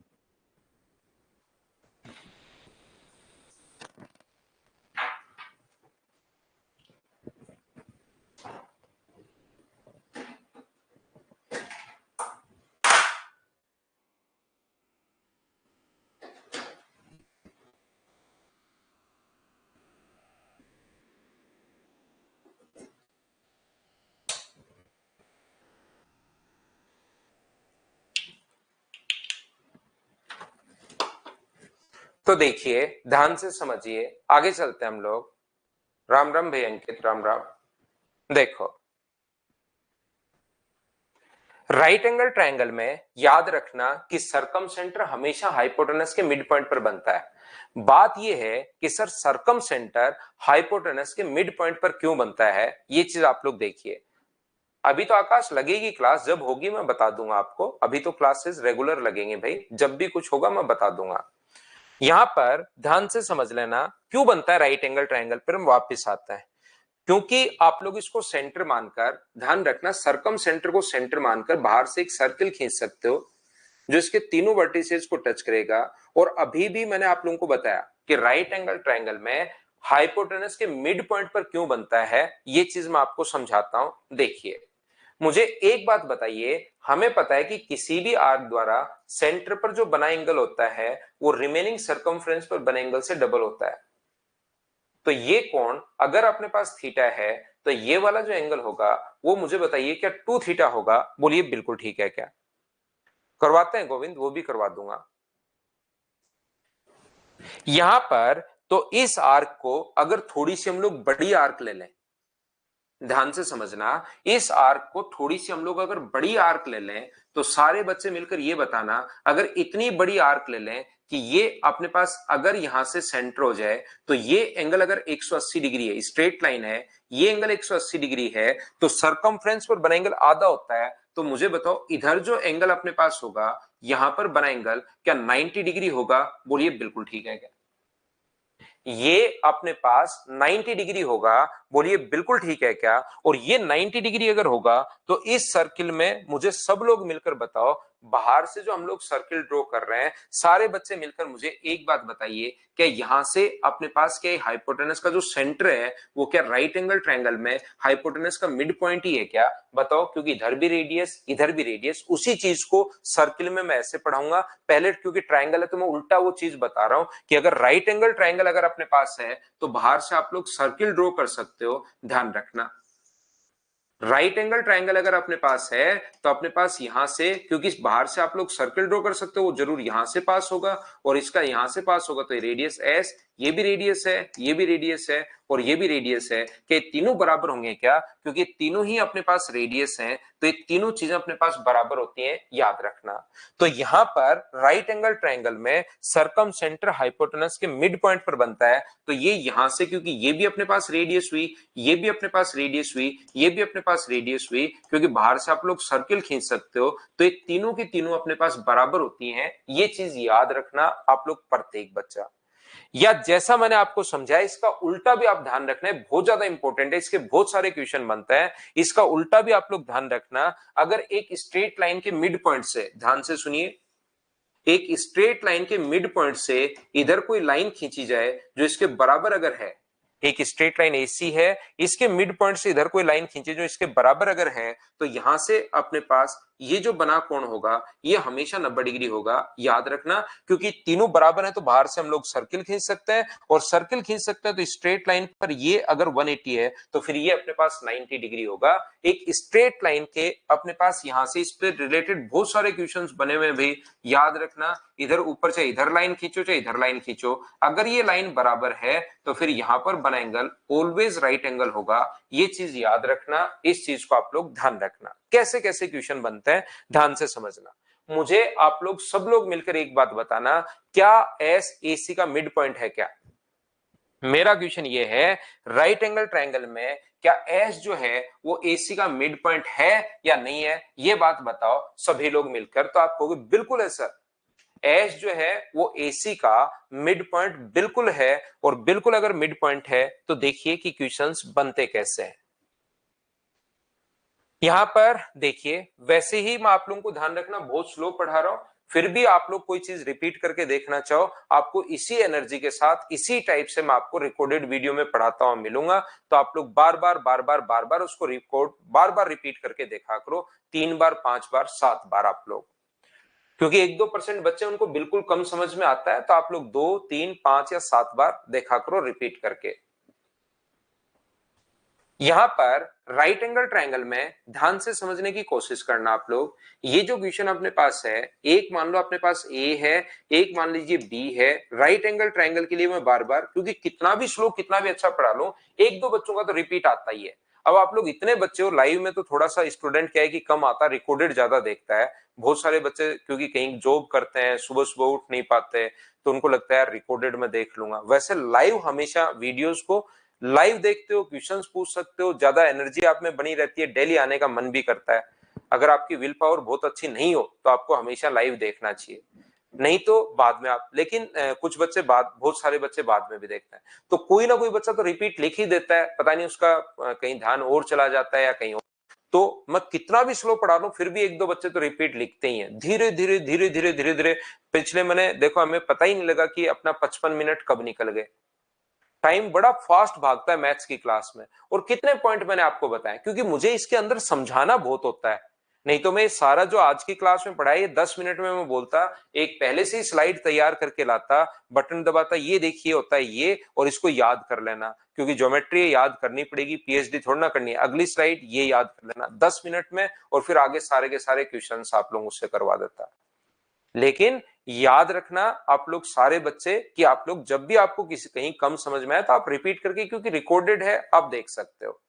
तो देखिए ध्यान से समझिए, आगे चलते हैं हम लोग। राम राम भाई अंकित, राम राम। देखो राइट एंगल ट्रायंगल में याद रखना कि सरकम सेंटर हमेशा हाइपोटेनस के मिड पॉइंट पर बनता है। बात यह है कि सर सरकम सेंटर हाइपोटेनस के मिड पॉइंट पर क्यों बनता है, ये चीज आप लोग देखिए। अभी तो आकाश लगेगी क्लास, जब होगी मैं बता दूंगा आपको। अभी तो क्लासेस रेगुलर लगेंगे भाई, जब भी कुछ होगा मैं बता दूंगा। यहां पर ध्यान से समझ लेना क्यों बनता है राइट एंगल ट्रायंगल, पर हम वापस आते हैं। क्योंकि आप लोग इसको सेंटर मानकर, ध्यान रखना सरकम सेंटर को सेंटर मानकर बाहर से एक सर्किल खींच सकते हो जो इसके तीनों वर्टिसेस को टच करेगा। और अभी भी मैंने आप लोगों को बताया कि राइट एंगल ट्रायंगल में हाइपोटेनस के मिड पॉइंट पर क्यों बनता है, ये चीज मैं आपको समझाता हूं। देखिए मुझे एक बात बताइए, हमें पता है कि किसी भी आर्क द्वारा सेंटर पर जो बना एंगल होता है वो रिमेनिंग सरकमफ्रेंस पर बने एंगल से डबल होता है। तो ये कोण अगर अपने पास थीटा है तो ये वाला जो एंगल होगा वो मुझे बताइए क्या 2 थीटा होगा? बोलिए बिल्कुल ठीक है क्या? करवाते हैं गोविंद, वो भी करवा दूंगा। यहां पर तो इस आर्क को अगर थोड़ी सी हम लोग बड़ी आर्क ले लें, ध्यान से समझना, इस आर्क को थोड़ी सी हम लोग अगर बड़ी आर्क ले लें तो सारे बच्चे मिलकर ये बताना, अगर इतनी बड़ी आर्क ले लें कि ये अपने पास अगर यहां से सेंटर हो जाए तो ये एंगल अगर 180 डिग्री है, स्ट्रेट लाइन है, ये एंगल 180 डिग्री है, तो सरकमफ्रेंस पर बना एंगल आधा होता है। तो मुझे बताओ इधर जो एंगल अपने पास होगा यहां पर बना एंगल क्या 90 डिग्री होगा? बोलिए बिल्कुल ठीक है क्या? ये अपने पास 90 डिग्री होगा। बोलिए बिल्कुल ठीक है क्या? और ये 90 डिग्री अगर होगा तो इस सर्किल में मुझे सब लोग मिलकर बताओ, बाहर से जो हम लोग सर्किल ड्रॉ कर रहे हैं सारे बच्चे मिलकर मुझे एक बात बताइए, क्या यहां से अपने पास क्या हाइपोटेनस का जो सेंटर है वो क्या राइट एंगल ट्रायंगल में हाइपोटेनस का मिड पॉइंट ही है क्या? बताओ, क्योंकि इधर भी रेडियस इधर भी रेडियस, उसी चीज को सर्किल में मैं ऐसे पढ़ाऊंगा पहले, क्योंकि ट्रायंगल है तो मैं उल्टा वो चीज बता रहा हूं कि अगर राइट एंगल ट्रायंगल अगर अपने पास है तो बाहर से आप लोग सर्किल ड्रॉ कर सकते हो। ध्यान रखना राइट एंगल ट्रायंगल अगर अपने पास है तो अपने पास यहां से, क्योंकि बाहर से आप लोग सर्किल ड्रॉ कर सकते हो, वो जरूर यहां से पास होगा और इसका यहां से पास होगा, तो ये रेडियस एस, ये भी रेडियस है, ये भी रेडियस है और ये भी रेडियस है। कि तीनों बराबर होंगे क्या? क्योंकि तीनों ही अपने पास रेडियस हैं, तो ये तीनों चीजें अपने पास बराबर होती हैं, याद रखना। तो यहां पर राइट एंगल ट्रायंगल में सरकम सेंटर हाइपोटेनस के मिड पॉइंट पर बनता है। तो ये यहां से, क्योंकि ये भी अपने पास रेडियस हुई, ये भी अपने पास रेडियस हुई, ये भी अपने पास रेडियस हुई, क्योंकि बाहर से आप लोग सर्किल खींच सकते हो, तो ये तीनों की तीनों अपने पास बराबर होती हैं। ये चीज याद रखना आप लोग, प्रत्येक बच्चा। या जैसा मैंने आपको समझाया इसका उल्टा भी आप ध्यान रखना है, बहुत ज्यादा इंपॉर्टेंट है, इसके बहुत सारे क्वेश्चन बनते हैं। इसका उल्टा भी आप लोग ध्यान रखना। अगर एक स्ट्रेट लाइन के मिड पॉइंट से, ध्यान से सुनिए, एक स्ट्रेट लाइन के मिड पॉइंट से इधर कोई लाइन खींची जाए जो इसके बराबर अगर है, एक स्ट्रेट लाइन एसी है, इसके मिड पॉइंट से इधर कोई लाइन खींचे जो इसके बराबर अगर है, तो यहां से अपने पास ये जो बना कोण होगा ये हमेशा 90 डिग्री होगा। याद रखना, क्योंकि तीनों बराबर है तो बाहर से हम लोग सर्किल खींच सकते हैं, और सर्किल खींच सकते हैं तो स्ट्रेट लाइन पर ये अगर 180 है तो फिर ये अपने पास 90 डिग्री होगा। एक स्ट्रेट लाइन के अपने पास यहां से इस पे रिलेटेड बहुत सारे क्वेश्चंस बने हुए भी, याद रखना। इधर ऊपर चाहे इधर लाइन खींचो चाहे इधर लाइन खींचो, अगर ये लाइन बराबर है तो फिर यहां पर बना एंगल ऑलवेज राइट एंगल होगा। ये चीज याद रखना, इस चीज को आप लोग ध्यान रखना। कैसे कैसे क्वेश्चन बनते हैं ध्यान से समझना। मुझे आप लोग सब लोग मिलकर एक बात बताना, क्या एस एसी का मिड पॉइंट है क्या? मेरा क्वेश्चन ये है, राइट एंगल ट्रायंगल में क्या एस जो है वो एसी का मिड पॉइंट है या नहीं है? ये बात बताओ सभी लोग मिलकर। तो आप कहोगे बिल्कुल है सर, एस जो है वो एसी का मिड पॉइंट बिल्कुल है। और बिल्कुल अगर मिड पॉइंट है तो देखिए कि क्वेश्चंस बनते कैसे हैं। यहां पर देखिए, वैसे ही मैं आप लोगों को ध्यान रखना बहुत स्लो पढ़ा रहा हूं, फिर भी आप लोग कोई चीज रिपीट करके देखना चाहो, आपको इसी एनर्जी के साथ इसी टाइप से मैं आपको रिकॉर्डेड वीडियो में पढ़ाता हुआ मिलूंगा। तो आप लोग बार बार उसको रिकॉर्ड बार बार रिपीट करके देखा करो, 3 बार 5 बार 7 बार आप लोग, क्योंकि 1-2% बच्चे उनको बिल्कुल कम समझ में आता है, तो आप लोग 2 3 5 या 7 बार देखा करो रिपीट करके। यहां पर राइट एंगल ट्रायंगल में ध्यान से समझने की कोशिश करना आप लोग। ये जो क्वेश्चन अपने पास है, एक मान लो अपने पास ए है, एक मान लीजिए बी है। राइट एंगल ट्रायंगल के लिए मैं बार बार, क्योंकि कितना भी स्लो कितना भी अच्छा पढ़ा लो, एक दो बच्चों का तो रिपीट आता ही है। अब आप लोग इतने बच्चे हो, लाइव में तो थोड़ा सा स्टूडेंट क्या है कि कम आता, रिकॉर्डेड ज्यादा देखता है। बहुत सारे बच्चे क्योंकि कहीं जॉब करते हैं, सुबह सुबह उठ नहीं पाते, तो उनको लगता है यार रिकॉर्डेड में देख लूंगा। वैसे लाइव हमेशा वीडियोस को लाइव देखते हो, क्वेश्चंस पूछ सकते हो, ज्यादा एनर्जी आप में बनी रहती है, डेली आने का मन भी करता है। अगर आपकी विल पावर बहुत अच्छी नहीं हो तो आपको हमेशा लाइव देखना चाहिए, नहीं तो बाद में आप। लेकिन कुछ बच्चे बाद, बहुत सारे बच्चे बाद में भी देखते हैं, तो कोई ना कोई बच्चा तो रिपीट लिख ही देता है, पता नहीं उसका कहीं ध्यान और चला जाता है या कहीं और। तो मैं कितना भी स्लो पढ़ा लूं फिर भी एक दो बच्चे तो रिपीट लिखते ही हैं, धीरे धीरे धीरे धीरे धीरे धीरे। पिछले मैंने देखो, हमें पता ही नहीं लगा कि अपना 55 मिनट कब निकल गए। टाइम बड़ा फास्ट भागता है मैथ्स की क्लास में। और कितने पॉइंट मैंने आपको बताया, क्योंकि मुझे इसके अंदर समझाना बहुत होता है। नहीं तो मैं सारा जो आज की क्लास में पढ़ाया ये 10 मिनट में मैं बोलता, एक पहले से ही स्लाइड तैयार करके लाता, बटन दबाता, ये देखिए होता है ये, और इसको याद कर लेना, क्योंकि ज्योमेट्री याद करनी पड़ेगी, पीएचडी थोड़ा ना करनी है। अगली स्लाइड ये याद कर लेना 10 मिनट में, और फिर आगे सारे के सारे क्वेश्चन आप लोग उससे करवा देता। लेकिन याद रखना आप लोग सारे बच्चे कि आप लोग जब भी आपको किसी कहीं कम समझ में आए तो आप रिपीट करके, क्योंकि रिकॉर्डेड है, आप देख सकते हो।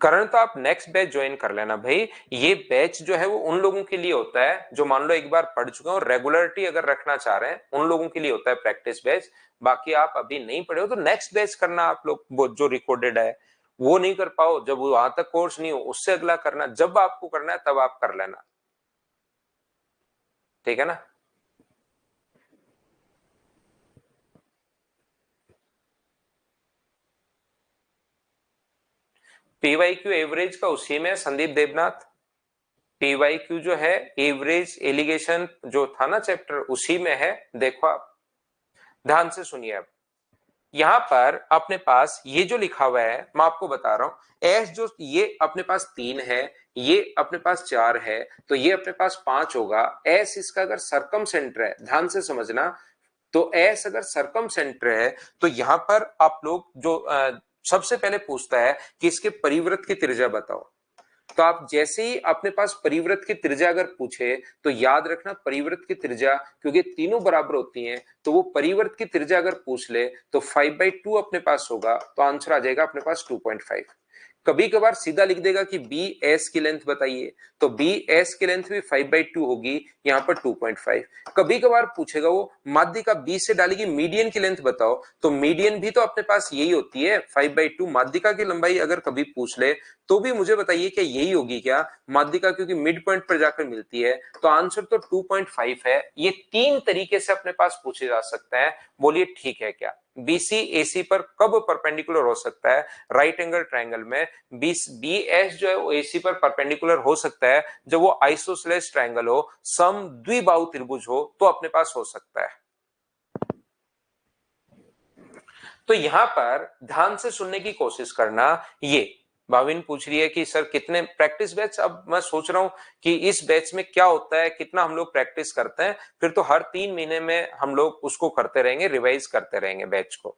करण तो आप नेक्स्ट बैच ज्वाइन कर लेना भाई। ये बैच जो है वो उन लोगों के लिए होता है जो मान लो एक बार पढ़ चुके हैं और रेगुलरिटी अगर रखना चाह रहे हैं, उन लोगों के लिए होता है प्रैक्टिस बैच। बाकी आप अभी नहीं पढ़े हो तो नेक्स्ट बैच करना आप लोग, वो जो रिकॉर्डेड है। वो नहीं कर पाओ, जब वहां तक कोर्स नहीं हो उससे अगला करना, जब आपको करना है तब आप कर लेना, ठीक है ना। पीवाईक्यू एवरेज का उसी में संदीप देवनाथ। पीवाईक्यू जो है एवरेज एलिगेशन जो था ना चैप्टर, उसी में है। देखो आप ध्यान से सुनिए। अब यहां पर अपने पास ये जो लिखा हुआ है मैं आपको बता रहा हूं, एस जो ये अपने पास 3 है, ये अपने पास 4 है, तो ये अपने पास 5 होगा। एस इसका अगर सरकम सेंटर है, ध्यान से समझना, तो एस अगर सरकम सेंटर है तो यहां पर आप लोग जो सबसे पहले पूछता है कि इसके परिवृत्त की त्रिज्या बताओ। तो आप जैसे ही अपने पास परिवृत्त की त्रिज्या अगर पूछे तो याद रखना परिवृत्त की त्रिज्या, क्योंकि तीनों बराबर होती हैं, तो वो परिवृत्त की त्रिज्या अगर पूछ ले तो 5/2 अपने पास होगा, तो आंसर आ जाएगा अपने पास 2.5। कभी कभार सीधा लिख देगा कि बी एस की लेंथ बताइए, तो बी एस की लेंथ भी 5/2 होगी, यहाँ पर 2.5। कभी कभार पूछेगा वो माध्यिका बी से डालेगी मीडियन की लेंथ बताओ, तो मीडियन भी तो अपने पास यही होती है 5/2। माध्यिका की लंबाई अगर कभी पूछ ले तो भी मुझे बताइए क्या यही होगी क्या माध्यिका, क्योंकि मिड पॉइंट पर जाकर मिलती है, तो आंसर तो 2.5 है। ये 3 तरीके से अपने पास पूछे जा सकते हैं, बोलिए ठीक है क्या। बीसी एसी पर कब परपेंडिकुलर हो सकता है, राइट एंगल ट्रायंगल में बी एस जो है वो एसी पर परपेंडिकुलर हो सकता है जब वो आइसोसेलेस ट्रायंगल हो, सम द्विबाहु त्रिभुज हो, तो अपने पास हो सकता है। तो यहां पर ध्यान से सुनने की कोशिश करना। ये भाविन पूछ रही है कि सर कितने प्रैक्टिस बैच, अब मैं सोच रहा हूं कि इस बैच में क्या होता है, कितना हम लोग प्रैक्टिस करते हैं, फिर तो हर 3 महीने में हम लोग उसको करते रहेंगे, रिवाइज करते रहेंगे बैच को।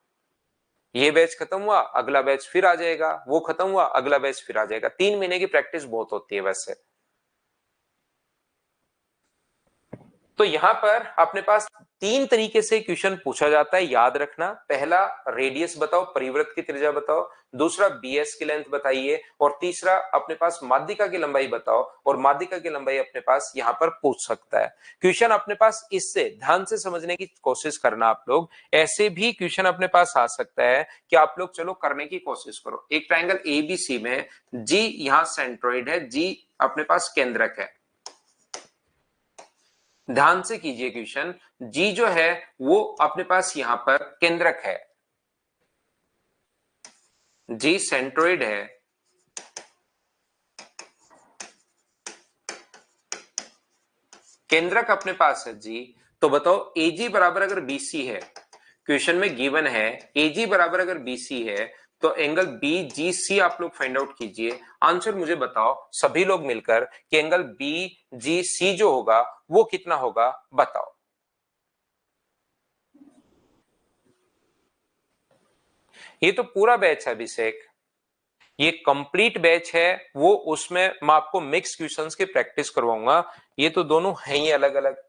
ये बैच खत्म हुआ अगला बैच फिर आ जाएगा, वो खत्म हुआ अगला बैच फिर आ जाएगा। 3 महीने की प्रैक्टिस बहुत होती है वैसे। तो यहां पर अपने पास 3 तरीके से क्वेश्चन पूछा जाता है, याद रखना। पहला रेडियस बताओ, परिवृत्त की त्रिज्या बताओ। दूसरा बीएस की लेंथ बताइए। और तीसरा अपने पास माध्यिका की लंबाई बताओ, और माध्यिका की लंबाई अपने पास यहां पर पूछ सकता है क्वेश्चन अपने पास। इससे ध्यान से समझने की कोशिश करना आप लोग। ऐसे भी क्वेश्चन अपने पास आ सकता है कि आप लोग चलो करने की कोशिश करो। एक ट्रायंगल एबीसी में जी यहां सेंट्रोइड है, जी अपने पास केंद्रक है। ध्यान से कीजिए क्वेश्चन, जी जो है वो अपने पास यहां पर केंद्रक है, जी सेंट्रोइड है, केंद्रक अपने पास है जी। तो बताओ एजी बराबर अगर बीसी है, क्वेश्चन में गिवन है एजी बराबर अगर बीसी है, तो एंगल बी जी सी आप लोग फाइंड आउट कीजिए। आंसर मुझे बताओ सभी लोग मिलकर कि एंगल बी जी सी जो होगा वो कितना होगा, बताओ। ये तो पूरा बैच है अभिषेक, ये कंप्लीट बैच है, वो उसमें मैं आपको मिक्स क्वेश्चंस की प्रैक्टिस करवाऊंगा। ये तो दोनों हैं ही अलग अलग।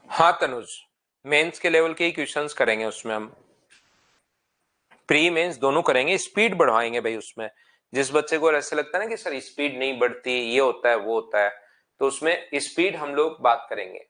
हाँ तनुज, मेंस के लेवल के ही क्वेश्चंस करेंगे उसमें हम, प्री मेंस दोनों करेंगे, स्पीड बढ़वाएंगे भाई उसमें। जिस बच्चे को ऐसे लगता है ना कि सर स्पीड नहीं बढ़ती, ये होता है वो होता है, तो उसमें स्पीड हम लोग बात करेंगे।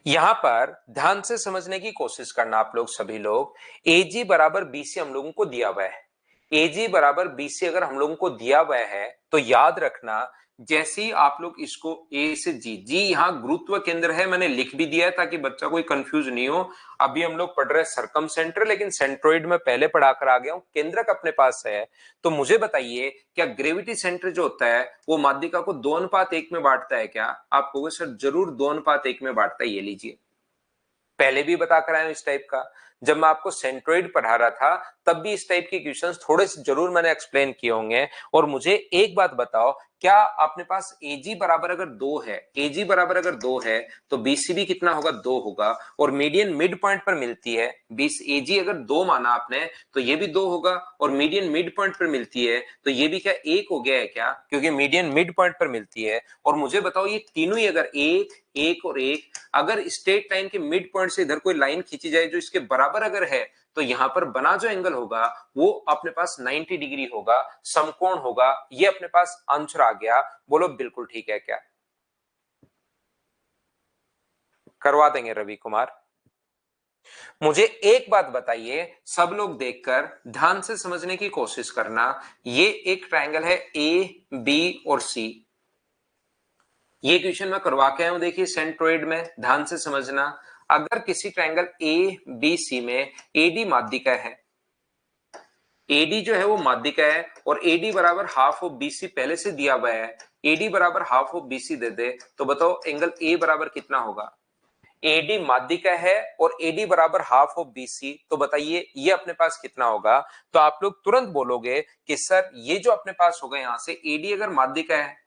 यहां पर ध्यान से समझने की कोशिश करना आप लोग सभी लोग। एजी बराबर बीसी हम लोगों को दिया हुआ है। एजी बराबर बीसी अगर हम लोगों को दिया हुआ है तो याद रखना, जैसे ही आप लोग इसको ए से जी, जी यहां गुरुत्व केंद्र है, मैंने लिख भी दिया है ताकि बच्चा कोई कंफ्यूज नहीं हो। अभी हम लोग पढ़ रहे हैं सरकम सेंटर, लेकिन सेंट्रोइड में पहले पढ़ाकर आ गया हूं, केंद्रक अपने पास है। तो मुझे बताइए क्या ग्रेविटी सेंटर जो होता है वो माध्यिका को 2:1 में बांटता है क्या? आप कहोगे सर जरूर 2:1 में बांटता है, ये लीजिए। पहले भी बताकर आया हूं इस टाइप का, जब मैं आपको सेंट्रोइड पढ़ा रहा था तब भी इस टाइप के क्वेश्चंस थोड़े से जरूर मैंने एक्सप्लेन किए होंगे। और मुझे एक बात बताओ, क्या अपने पास एजी बराबर अगर 2 है, एजी बराबर अगर 2 है तो बीसी भी कितना होगा, 2 होगा। और मीडियन मिड पॉइंट पर मिलती है, 20 एजी अगर 2 माना आपने तो ये भी 2 होगा। और मीडियन मिड पॉइंट पर मिलती है तो ये भी क्या 1 हो गया है क्या, क्योंकि मीडियन मिड पॉइंट पर मिलती है। और मुझे बताओ ये तीनों ही अगर 1 1 और 1, अगर स्ट्रेट लाइन के मिड पॉइंट से इधर कोई लाइन खींची जाए जो इसके बराबर अगर है, तो यहां पर बना जो एंगल होगा वो अपने पास 90 डिग्री होगा, समकोण होगा। ये अपने पास आंसर आ गया। बोलो बिल्कुल ठीक है क्या? करवा देंगे रवि कुमार। मुझे एक बात बताइए, सब लोग देखकर ध्यान से समझने की कोशिश करना। ये एक ट्रायंगल है ए बी और सी। ये क्वेश्चन मैं करवा के आया हूं, देखिए सेंट्रोइड में, ध्यान से समझना। अगर किसी ट्रायंगल ए बी सी में एडी माध्यिका है, एडी जो है वो माध्यिका है, और एडी बराबर हाफ ऑफ बीसी पहले से दिया हुआ है, एडी बराबर हाफ ऑफ बीसी दे दे, तो बताओ एंगल ए बराबर कितना होगा? एडी माध्यिका है और एडी बराबर हाफ ऑफ बीसी, तो बताइए ये अपने पास कितना होगा? तो आप लोग तुरंत बोलोगे कि सर ये जो अपने पास होगा, यहां से एडी अगर माध्यिका है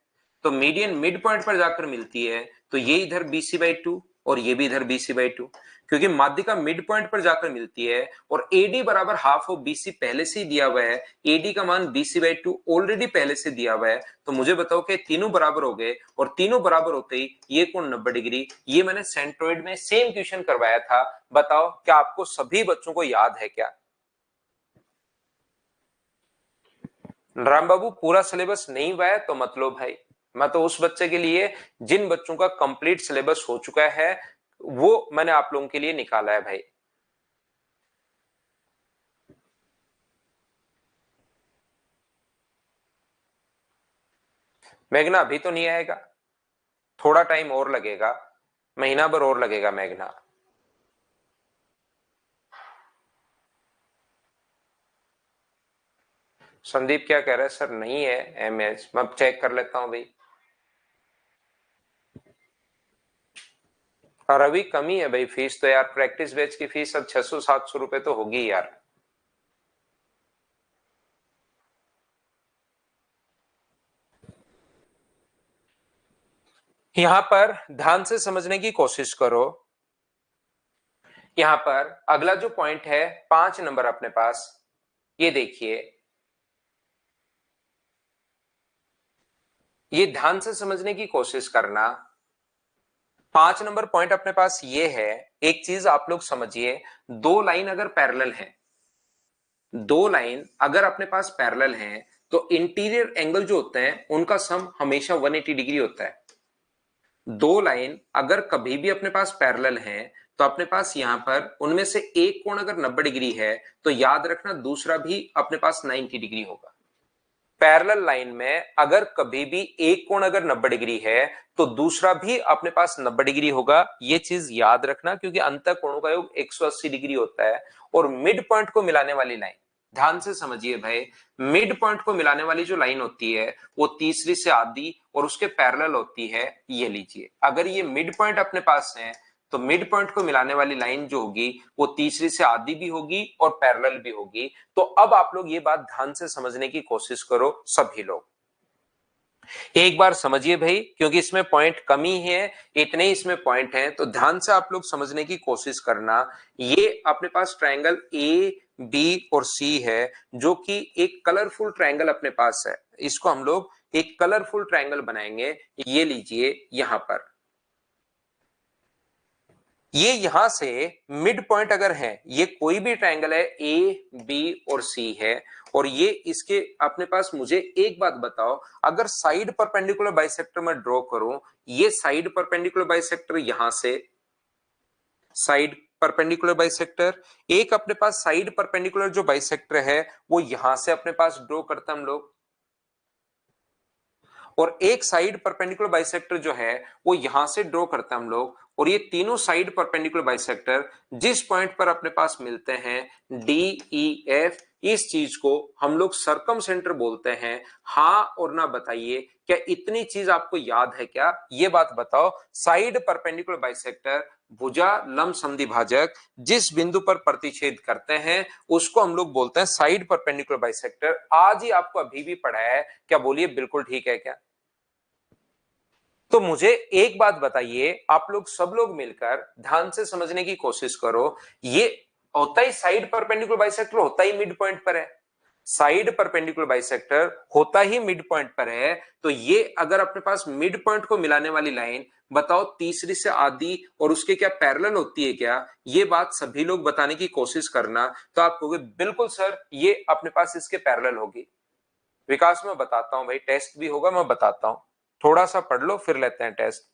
तो मीडियन मिड पॉइंट पर जाकर मिलती है, तो ये इधर BC/2 और ये भी इधर BC/2, क्योंकि माध्यिका मिड पॉइंट पर जाकर मिलती है। और एडी बराबर हाफ ऑफ बीसी पहले से ही दिया हुआ है, एडी का मान BC/2 ऑलरेडी पहले से दिया हुआ है। तो मुझे बताओ कि तीनों बराबर हो गए, और तीनों बराबर होते ही ये कोण 90 डिग्री। ये मैंने सेंट्रोइड में सेम क्वेश्चन करवाया था। बताओ क्या आपको सभी बच्चों को याद है क्या? राम बाबू पूरा सिलेबस नहीं हुआ है तो मतलब भाई, मैं तो उस बच्चे के लिए, जिन बच्चों का कंप्लीट सिलेबस हो चुका है वो मैंने आप लोगों के लिए निकाला है भाई। मेघना अभी तो नहीं आएगा, थोड़ा टाइम और लगेगा, महीना भर और लगेगा मेघना। संदीप क्या कह रहा है, सर नहीं है एमएच, मैं चेक कर लेता हूं भाई। और अभी कमी है भाई, फीस तो यार प्रैक्टिस बैच की फीस अब 600-700 रुपए तो होगी यार। यहां पर ध्यान से समझने की कोशिश करो। यहां पर अगला जो पॉइंट है 5 नंबर अपने पास, ये देखिए, ये ध्यान से समझने की कोशिश करना। 5 नंबर पॉइंट अपने पास ये है, एक चीज आप लोग समझिए, दो लाइन अगर पैरेलल है, दो लाइन अगर अपने पास पैरेलल हैं तो इंटीरियर एंगल जो होते हैं उनका सम हमेशा 180 डिग्री होता है। दो लाइन अगर कभी भी अपने पास पैरेलल हैं तो अपने पास यहां पर उनमें से एक कोण अगर 90 डिग्री है तो याद रखना दूसरा भी अपने पास 90 डिग्री होगा। पैरेलल लाइन में अगर कभी भी एक कोण अगर 90 डिग्री है तो दूसरा भी अपने पास 90 डिग्री होगा। ये चीज याद रखना, क्योंकि अंतः कोणों का योग 180 डिग्री होता है। और मिड पॉइंट को मिलाने वाली लाइन, ध्यान से समझिए भाई, मिड पॉइंट को मिलाने वाली जो लाइन होती है वो तीसरी से आधी और उसके पैरेलल होती है। ये लीजिए, अगर ये मिड पॉइंट अपने पास है तो मिड पॉइंट को मिलाने वाली लाइन जो होगी वो तीसरी से आधी भी होगी और पैरेलल भी होगी। तो अब आप लोग ये बात ध्यान से समझने की कोशिश करो सभी लोग, एक बार समझिए भाई, क्योंकि इसमें पॉइंट कम ही है, इतने ही इसमें पॉइंट हैं, तो ध्यान से आप लोग समझने की कोशिश करना। ये अपने पास ट्रायंगल ए बी और सी है, जो कि एक कलरफुल ट्रायंगल अपने पास है। इसको हम लोग एक कलरफुल ट्रायंगल बनाएंगे। ये लीजिए, यहां पर ये यहां से मिड पॉइंट अगर है, ये कोई भी ट्रायंगल है, ए बी और सी है, और ये इसके अपने पास, मुझे एक बात बताओ, अगर साइड परपेंडिकुलर बाइसेक्टर में ड्रॉ करूं, ये साइड परपेंडिकुलर बाइसेक्टर यहां से साइड परपेंडिकुलर बाइसेक्टर, एक अपने पास साइड परपेंडिकुलर जो बाइसेक्टर है वो यहां से अपने पास ड्रॉ करते हम लोग, और एक साइड परपेंडिकुलर बाइसेक्टर जो है वो यहां से ड्रॉ करते हैं हम लोग। और ये तीनों साइड परपेंडिकुलर बाइसेक्टर जिस पॉइंट पर अपने पास मिलते हैं डी ई एफ, इस चीज को हम लोग सर्कम सेंटर बोलते हैं। हाँ और ना बताइए, क्या इतनी चीज आपको याद है क्या? ये बात बताओ, साइड परपेंडिकुलर बाइसेक्टर भुजा लंब संधिभाजक जिस बिंदु पर प्रतिच्छेद करते हैं उसको हम लोग बोलते हैं साइड परपेंडिकुलर बाइसेक्टर। आज ही आपको अभी भी पढ़ा है, क्या बोलिए बिल्कुल ठीक है क्या? तो मुझे एक बात बताइए, आप लोग सब लोग मिलकर ध्यान से समझने की कोशिश करो, ये होता ही साइड परपेंडिकुलर बाइसेक्टर होता ही मिड पॉइंट पर है, साइड परपेंडिकुलर बाइसेक्टर होता ही मिड पॉइंट पर है। तो ये अगर अपने पास मिड पॉइंट को मिलाने वाली लाइन बताओ तीसरी से आधी और उसके क्या पैरेलल होती है क्या? ये बात सभी लोग बताने की कोशिश करना। तो आप कहोगे बिल्कुल सर, ये अपने पास इसके पैरेलल होगी। विकास में बताता हूं भाई, टेस्ट भी होगा, मैं बताता हूं, थोड़ा सा पढ़ लो फिर लेते हैं टेस्ट।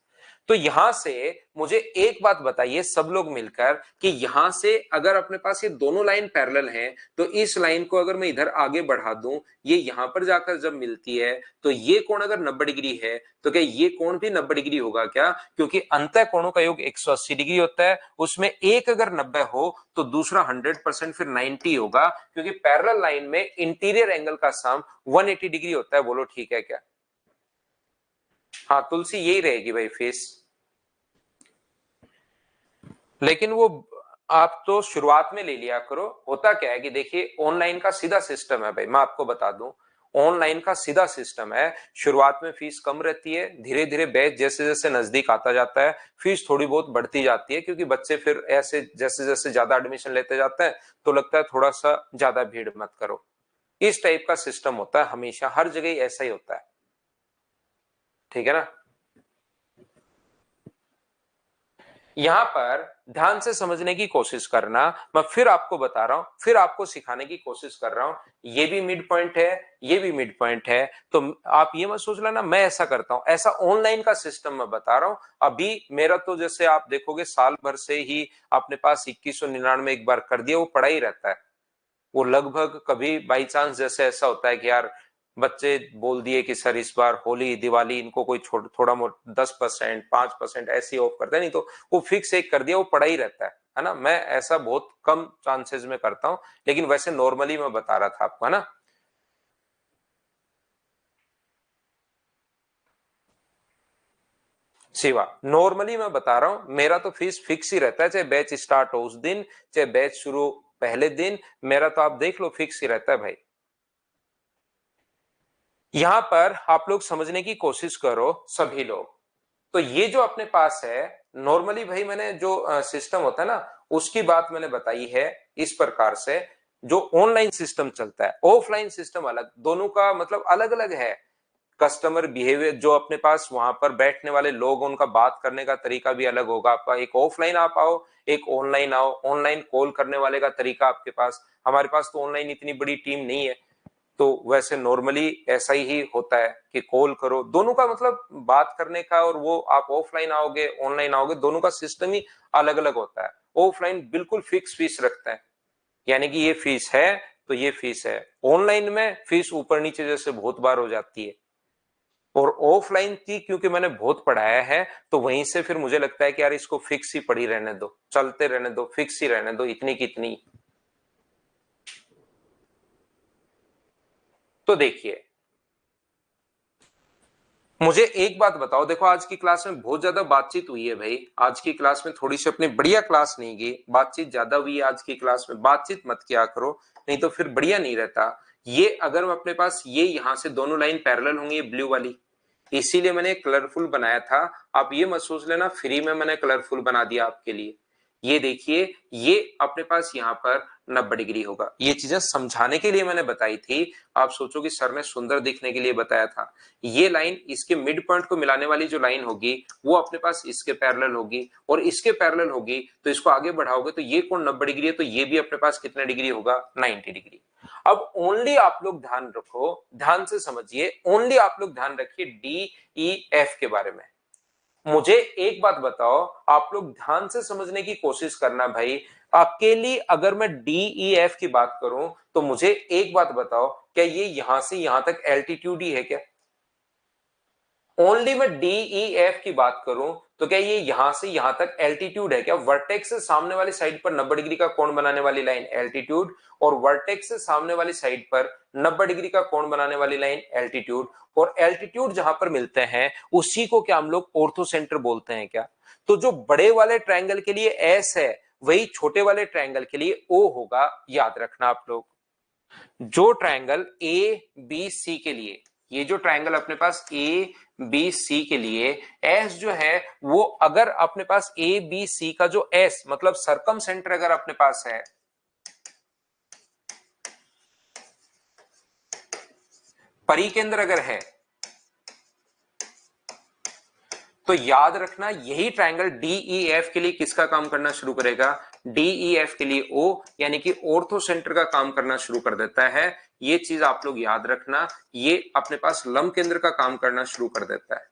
तो यहां से मुझे एक बात बताइए सब लोग मिलकर, कि यहां से अगर अपने पास ये दोनों लाइन पैरेलल हैं तो इस लाइन को अगर मैं इधर आगे बढ़ा दूं, ये यहां पर जाकर जब मिलती है तो ये कोण अगर 90 डिग्री है तो क्या ये कोण भी 90 डिग्री होगा क्या? क्योंकि अंतः कोणों का योग 180 डिग्री होता है, उसमें एक अगर 90 हो तो दूसरा 100% फिर 90 होगा, क्योंकि पैरेलल लाइन में इंटीरियर एंगल का सम 180 डिग्री होता है। बोलो ठीक है क्या? हाँ तुलसी, यही रहेगी भाई फीस। लेकिन वो आप तो शुरुआत में ले लिया करो। होता क्या है कि देखिए, ऑनलाइन का सीधा सिस्टम है भाई, मैं आपको बता दूं, ऑनलाइन का सीधा सिस्टम है। शुरुआत में फीस कम रहती है, धीरे धीरे बैच जैसे जैसे नजदीक आता जाता है फीस थोड़ी बहुत बढ़ती जाती है, क्योंकि बच्चे फिर ऐसे जैसे जैसे ज्यादा एडमिशन लेते जाते हैं तो लगता है थोड़ा सा ज्यादा भीड़ मत करो। इस टाइप का सिस्टम होता है, हमेशा हर जगह ऐसा ही होता है, ठीक है ना? यहां पर ध्यान से समझने की कोशिश करना, मैं फिर आपको बता रहा हूं, फिर आपको सिखाने की कोशिश कर रहा हूं। ये भी मिड पॉइंट है, ये भी मिड पॉइंट है, तो आप ये मत सोच लेना मैं ऐसा करता हूं, ऐसा ऑनलाइन का सिस्टम मैं बता रहा हूं। अभी मेरा तो जैसे आप देखोगे साल भर से ही अपने पास 2199 एक बार कर दिया, वो पड़ा ही रहता है। वो लगभग कभी बाई चांस जैसे ऐसा होता है कि यार बच्चे बोल दिए कि सर इस बार होली दिवाली इनको कोई थोड़ा मोट 10% 5% ऐसे ऑफ करता है, नहीं तो वो फिक्स एक कर दिया, वो पड़ा ही रहता है ना? मैं ऐसा बहुत कम चांसेस में करता हूं, लेकिन वैसे नॉर्मली मैं बता रहा था आपको, है ना? शिवा, नॉर्मली मैं बता रहा हूं, मेरा तो फीस फिक्स ही रहता है, चाहे बैच स्टार्ट हो उस दिन, चाहे बैच शुरू पहले दिन, मेरा तो आप देख लो फिक्स ही रहता है भाई। यहां पर आप लोग समझने की कोशिश करो सभी लोग। तो ये जो अपने पास है, नॉर्मली भाई मैंने जो सिस्टम होता है ना उसकी बात मैंने बताई है इस प्रकार से। जो ऑनलाइन सिस्टम चलता है, ऑफलाइन सिस्टम अलग, दोनों का मतलब अलग अलग है। कस्टमर बिहेवियर जो अपने पास वहां पर बैठने वाले लोग, उनका बात करने का तरीका भी अलग होगा आपका। एक ऑफलाइन आप आओ, एक ऑनलाइन आओ, ऑनलाइन कॉल करने वाले का तरीका आपके पास, हमारे पास तो ऑनलाइन इतनी बड़ी टीम नहीं है, तो वैसे नॉर्मली ऐसा ही होता है कि कॉल करो, दोनों का मतलब बात करने का, और वो आप ऑफलाइन आओगे ऑनलाइन आओगे दोनों का सिस्टम ही अलग अलग होता है। ऑफलाइन बिल्कुल फिक्स फीस रखता है, यानी कि ये फीस है तो ये फीस है। ऑनलाइन में फीस ऊपर नीचे जैसे बहुत बार हो जाती है, और ऑफलाइन की क्योंकि मैंने बहुत पढ़ाया है तो वहीं से फिर मुझे लगता है कि यार इसको फिक्स ही पड़ी रहने दो, चलते रहने दो, फिक्स ही रहने दो, इतनी की इतनी। तो देखिए मुझे एक बात बताओ, देखो आज की क्लास में बहुत ज्यादा बातचीत हुई है भाई, आज की क्लास में थोड़ी सी अपनी बढ़िया क्लास नहीं गई, बातचीत ज्यादा हुई है आज की क्लास में, बातचीत मत किया करो नहीं तो फिर बढ़िया नहीं रहता। ये अगर मैं अपने पास ये यहां से दोनों लाइन पैरेलल होंगी, ये ब्लू वाली, इसीलिए मैंने कलरफुल बनाया था। आप ये मत सोच लेना फ्री में मैंने कलरफुल बना दिया आपके लिए। ये देखिए ये अपने पास यहाँ पर 90 डिग्री होगा, ये चीजें समझाने के लिए मैंने बताई थी। आप सोचो कि सर ने सुंदर दिखने के लिए बताया था। ये लाइन इसके मिड पॉइंट को मिलाने वाली जो लाइन होगी वो अपने पास इसके पैरेलल होगी, और इसके पैरेलल होगी तो इसको आगे बढ़ाओगे तो ये कोण 90 डिग्री है, तो ये भी अपने पास कितने डिग्री होगा, 90 डिग्री। अब ओनली आप लोग ध्यान रखो, ध्यान से समझिए, ओनली आप लोग ध्यान रखिए डी ई एफ के बारे में। मुझे एक बात बताओ, आप लोग ध्यान से समझने की कोशिश करना भाई। अकेली अगर मैं डी ई एफ की बात करूं तो मुझे एक बात बताओ, क्या ये यहां से यहां तक एल्टीट्यूड ही है क्या? ओनली मैं डी ई एफ की बात करूं तो क्या ये यहां से यहां तक एल्टीट्यूड है क्या? वर्टेक्स से सामने वाली साइड पर 90 डिग्री का कोण बनाने वाली लाइन एल्टीट्यूड, और वर्टेक्स से सामने वाली साइड पर 90 डिग्री का कोण बनाने वाली लाइन एल्टीट्यूड, और एल्टीट्यूड जहां पर मिलते हैं उसी को क्या हम लोग ऑर्थोसेंटर बोलते हैं क्या? तो जो बड़े वाले ट्रायंगल के लिए एस है वही छोटे वाले ट्रायंगल के लिए ओ होगा, याद रखना आप लोग। जो ट्रायंगल ए बी सी के लिए, ये जो ट्रायंगल अपने पास ए बी सी के लिए एस जो है वो अगर अपने पास ए बी सी का जो एस मतलब सरकम सेंटर अगर अपने पास है, परिकेंद्र अगर है, तो याद रखना यही ट्रायंगल डीईएफ के लिए किसका काम करना शुरू करेगा, डीईएफ के लिए ओ यानी कि ऑर्थो सेंटर का काम करना शुरू कर देता है। ये चीज आप लोग याद रखना, ये अपने पास लंब केंद्र का काम करना शुरू कर देता है।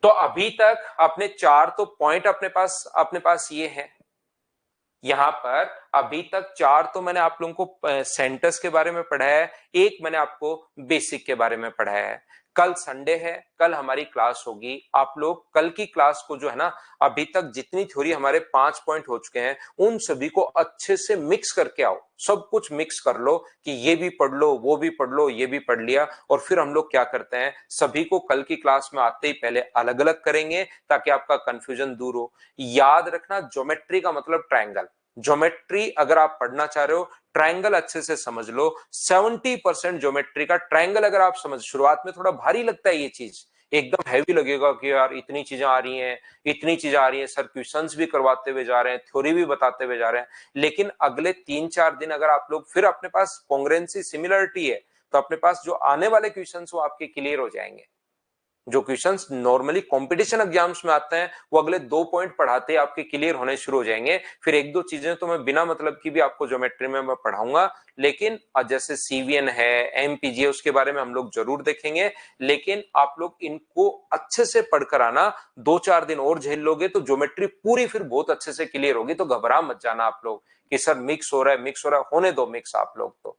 तो अभी तक अपने चार तो पॉइंट अपने पास ये है, यहां पर अभी तक चार तो मैंने आप लोगों को सेंटर्स के बारे में पढ़ाया है, एक मैंने आपको बेसिक के बारे में पढ़ाया है। कल संडे है, कल हमारी क्लास होगी, आप लोग कल की क्लास को जो है ना, अभी तक जितनी थ्योरी हमारे 5 पॉइंट हो चुके हैं उन सभी को अच्छे से मिक्स करके आओ, सब कुछ मिक्स कर लो कि ये भी पढ़ लो, वो भी पढ़ लो, ये भी पढ़ लिया, और फिर हम लोग क्या करते हैं सभी को कल की क्लास में आते ही पहले अलग अलग करेंगे ताकि आपका कंफ्यूजन दूर हो। याद रखना ज्योमेट्री का मतलब ट्रायंगल, ज्योमेट्री अगर आप पढ़ना चाह रहे हो ट्रायंगल अच्छे से समझ लो। 70% ज्योमेट्री का ट्रायंगल अगर आप समझ, शुरुआत में थोड़ा भारी लगता है ये चीज, एकदम हैवी लगेगा कि यार इतनी चीजें आ रही हैं, इतनी चीजें आ रही हैं, सर क्वेश्चंस भी करवाते हुए जा रहे हैं, थ्योरी भी बताते हुए जा रहे हैं, लेकिन अगले 3-4 दिन अगर आप लोग फिर अपने पास कॉन्ग्रुएंसी सिमिलरिटी है तो अपने पास जो आने वाले क्वेश्चन वो आपके क्लियर हो जाएंगे। जो क्वेश्चंस नॉर्मली कंपटीशन एग्जाम्स में आते हैं वो अगले 2 पॉइंट पढ़ाते ही आपके क्लियर होने शुरू हो जाएंगे। फिर एक दो चीजें तो मैं बिना मतलब की भी आपको ज्योमेट्री में मैं पढ़ाऊंगा, लेकिन जैसे सीवीएन है, एमपीजी है, उसके बारे में हम लोग जरूर देखेंगे, लेकिन आप लोग इनको अच्छे से पढ़कर आना। 2-4 दिन और झेल लोगे तो ज्योमेट्री पूरी फिर बहुत अच्छे से क्लियर होगी। तो घबरा मत जाना आप लोग कि सर मिक्स हो रहा है, मिक्स हो रहा है, होने दो मिक्स आप लोग तो,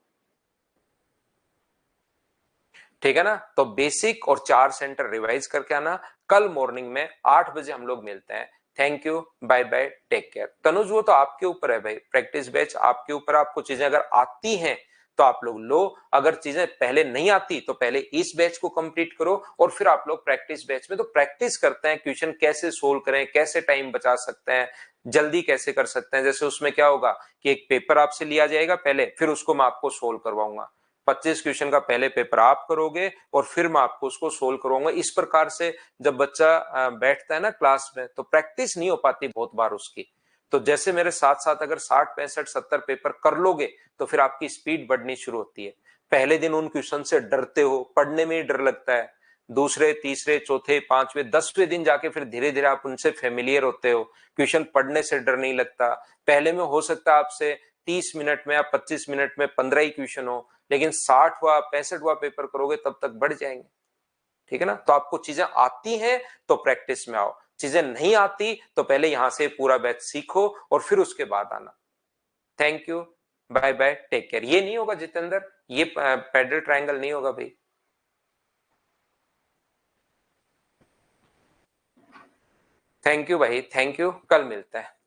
ठीक है ना। तो बेसिक और 4 सेंटर रिवाइज करके आना। कल मॉर्निंग में 8 बजे हम लोग मिलते हैं। Thank you, bye bye, take care. Tanuj वो तो आपके ऊपर है भाई, प्रैक्टिस बैच आपके ऊपर, आपको चीजें अगर आती हैं तो आप लोग लो, अगर चीजें पहले नहीं आती तो पहले इस बैच को कंप्लीट करो और फिर आप लोग प्रैक्टिस बैच में तो प्रैक्टिस करते हैं क्वेश्चन कैसे सोल्व करें, कैसे टाइम बचा सकते हैं, जल्दी कैसे कर सकते हैं। जैसे उसमें क्या होगा कि एक पेपर आपसे लिया जाएगा पहले, फिर उसको मैं आपको सोल्व करवाऊंगा। 25 क्वेश्चन का पहले पेपर आप करोगे और फिर मैं आपको उसको सोल्व करवाऊंगा। इस प्रकार से जब बच्चा बैठता है ना क्लास में तो प्रैक्टिस नहीं हो पाती बहुत बार उसकी। तो जैसे मेरे साथ साथ अगर 60, 65, 70 पेपर कर लोगे तो फिर आपकी स्पीड बढ़नी शुरू होती है। पहले दिन उन क्वेश्चन से डरते हो, पढ़ने में ही डर लगता है, दूसरे, तीसरे, चौथे, पांचवें, 10वें दिन जाके फिर धीरे धीरे आप उनसे फेमिलियर होते हो, क्वेश्चन पढ़ने से डर नहीं लगता। पहले में हो सकता है आपसे 30 मिनट में या 25 मिनट में 15 ही क्वेश्चन हो, लेकिन 60वां 65वां पेपर करोगे तब तक बढ़ जाएंगे, ठीक है ना। तो आपको चीजें आती हैं तो प्रैक्टिस में आओ, चीजें नहीं आती तो पहले यहां से पूरा बैच सीखो और फिर उसके बाद आना। Thank you, bye bye, take care. ये नहीं होगा जितेंद्र, ये पैडल ट्रायंगल नहीं होगा भाई। थैंक यू भाई, थैंक यू, कल मिलता है।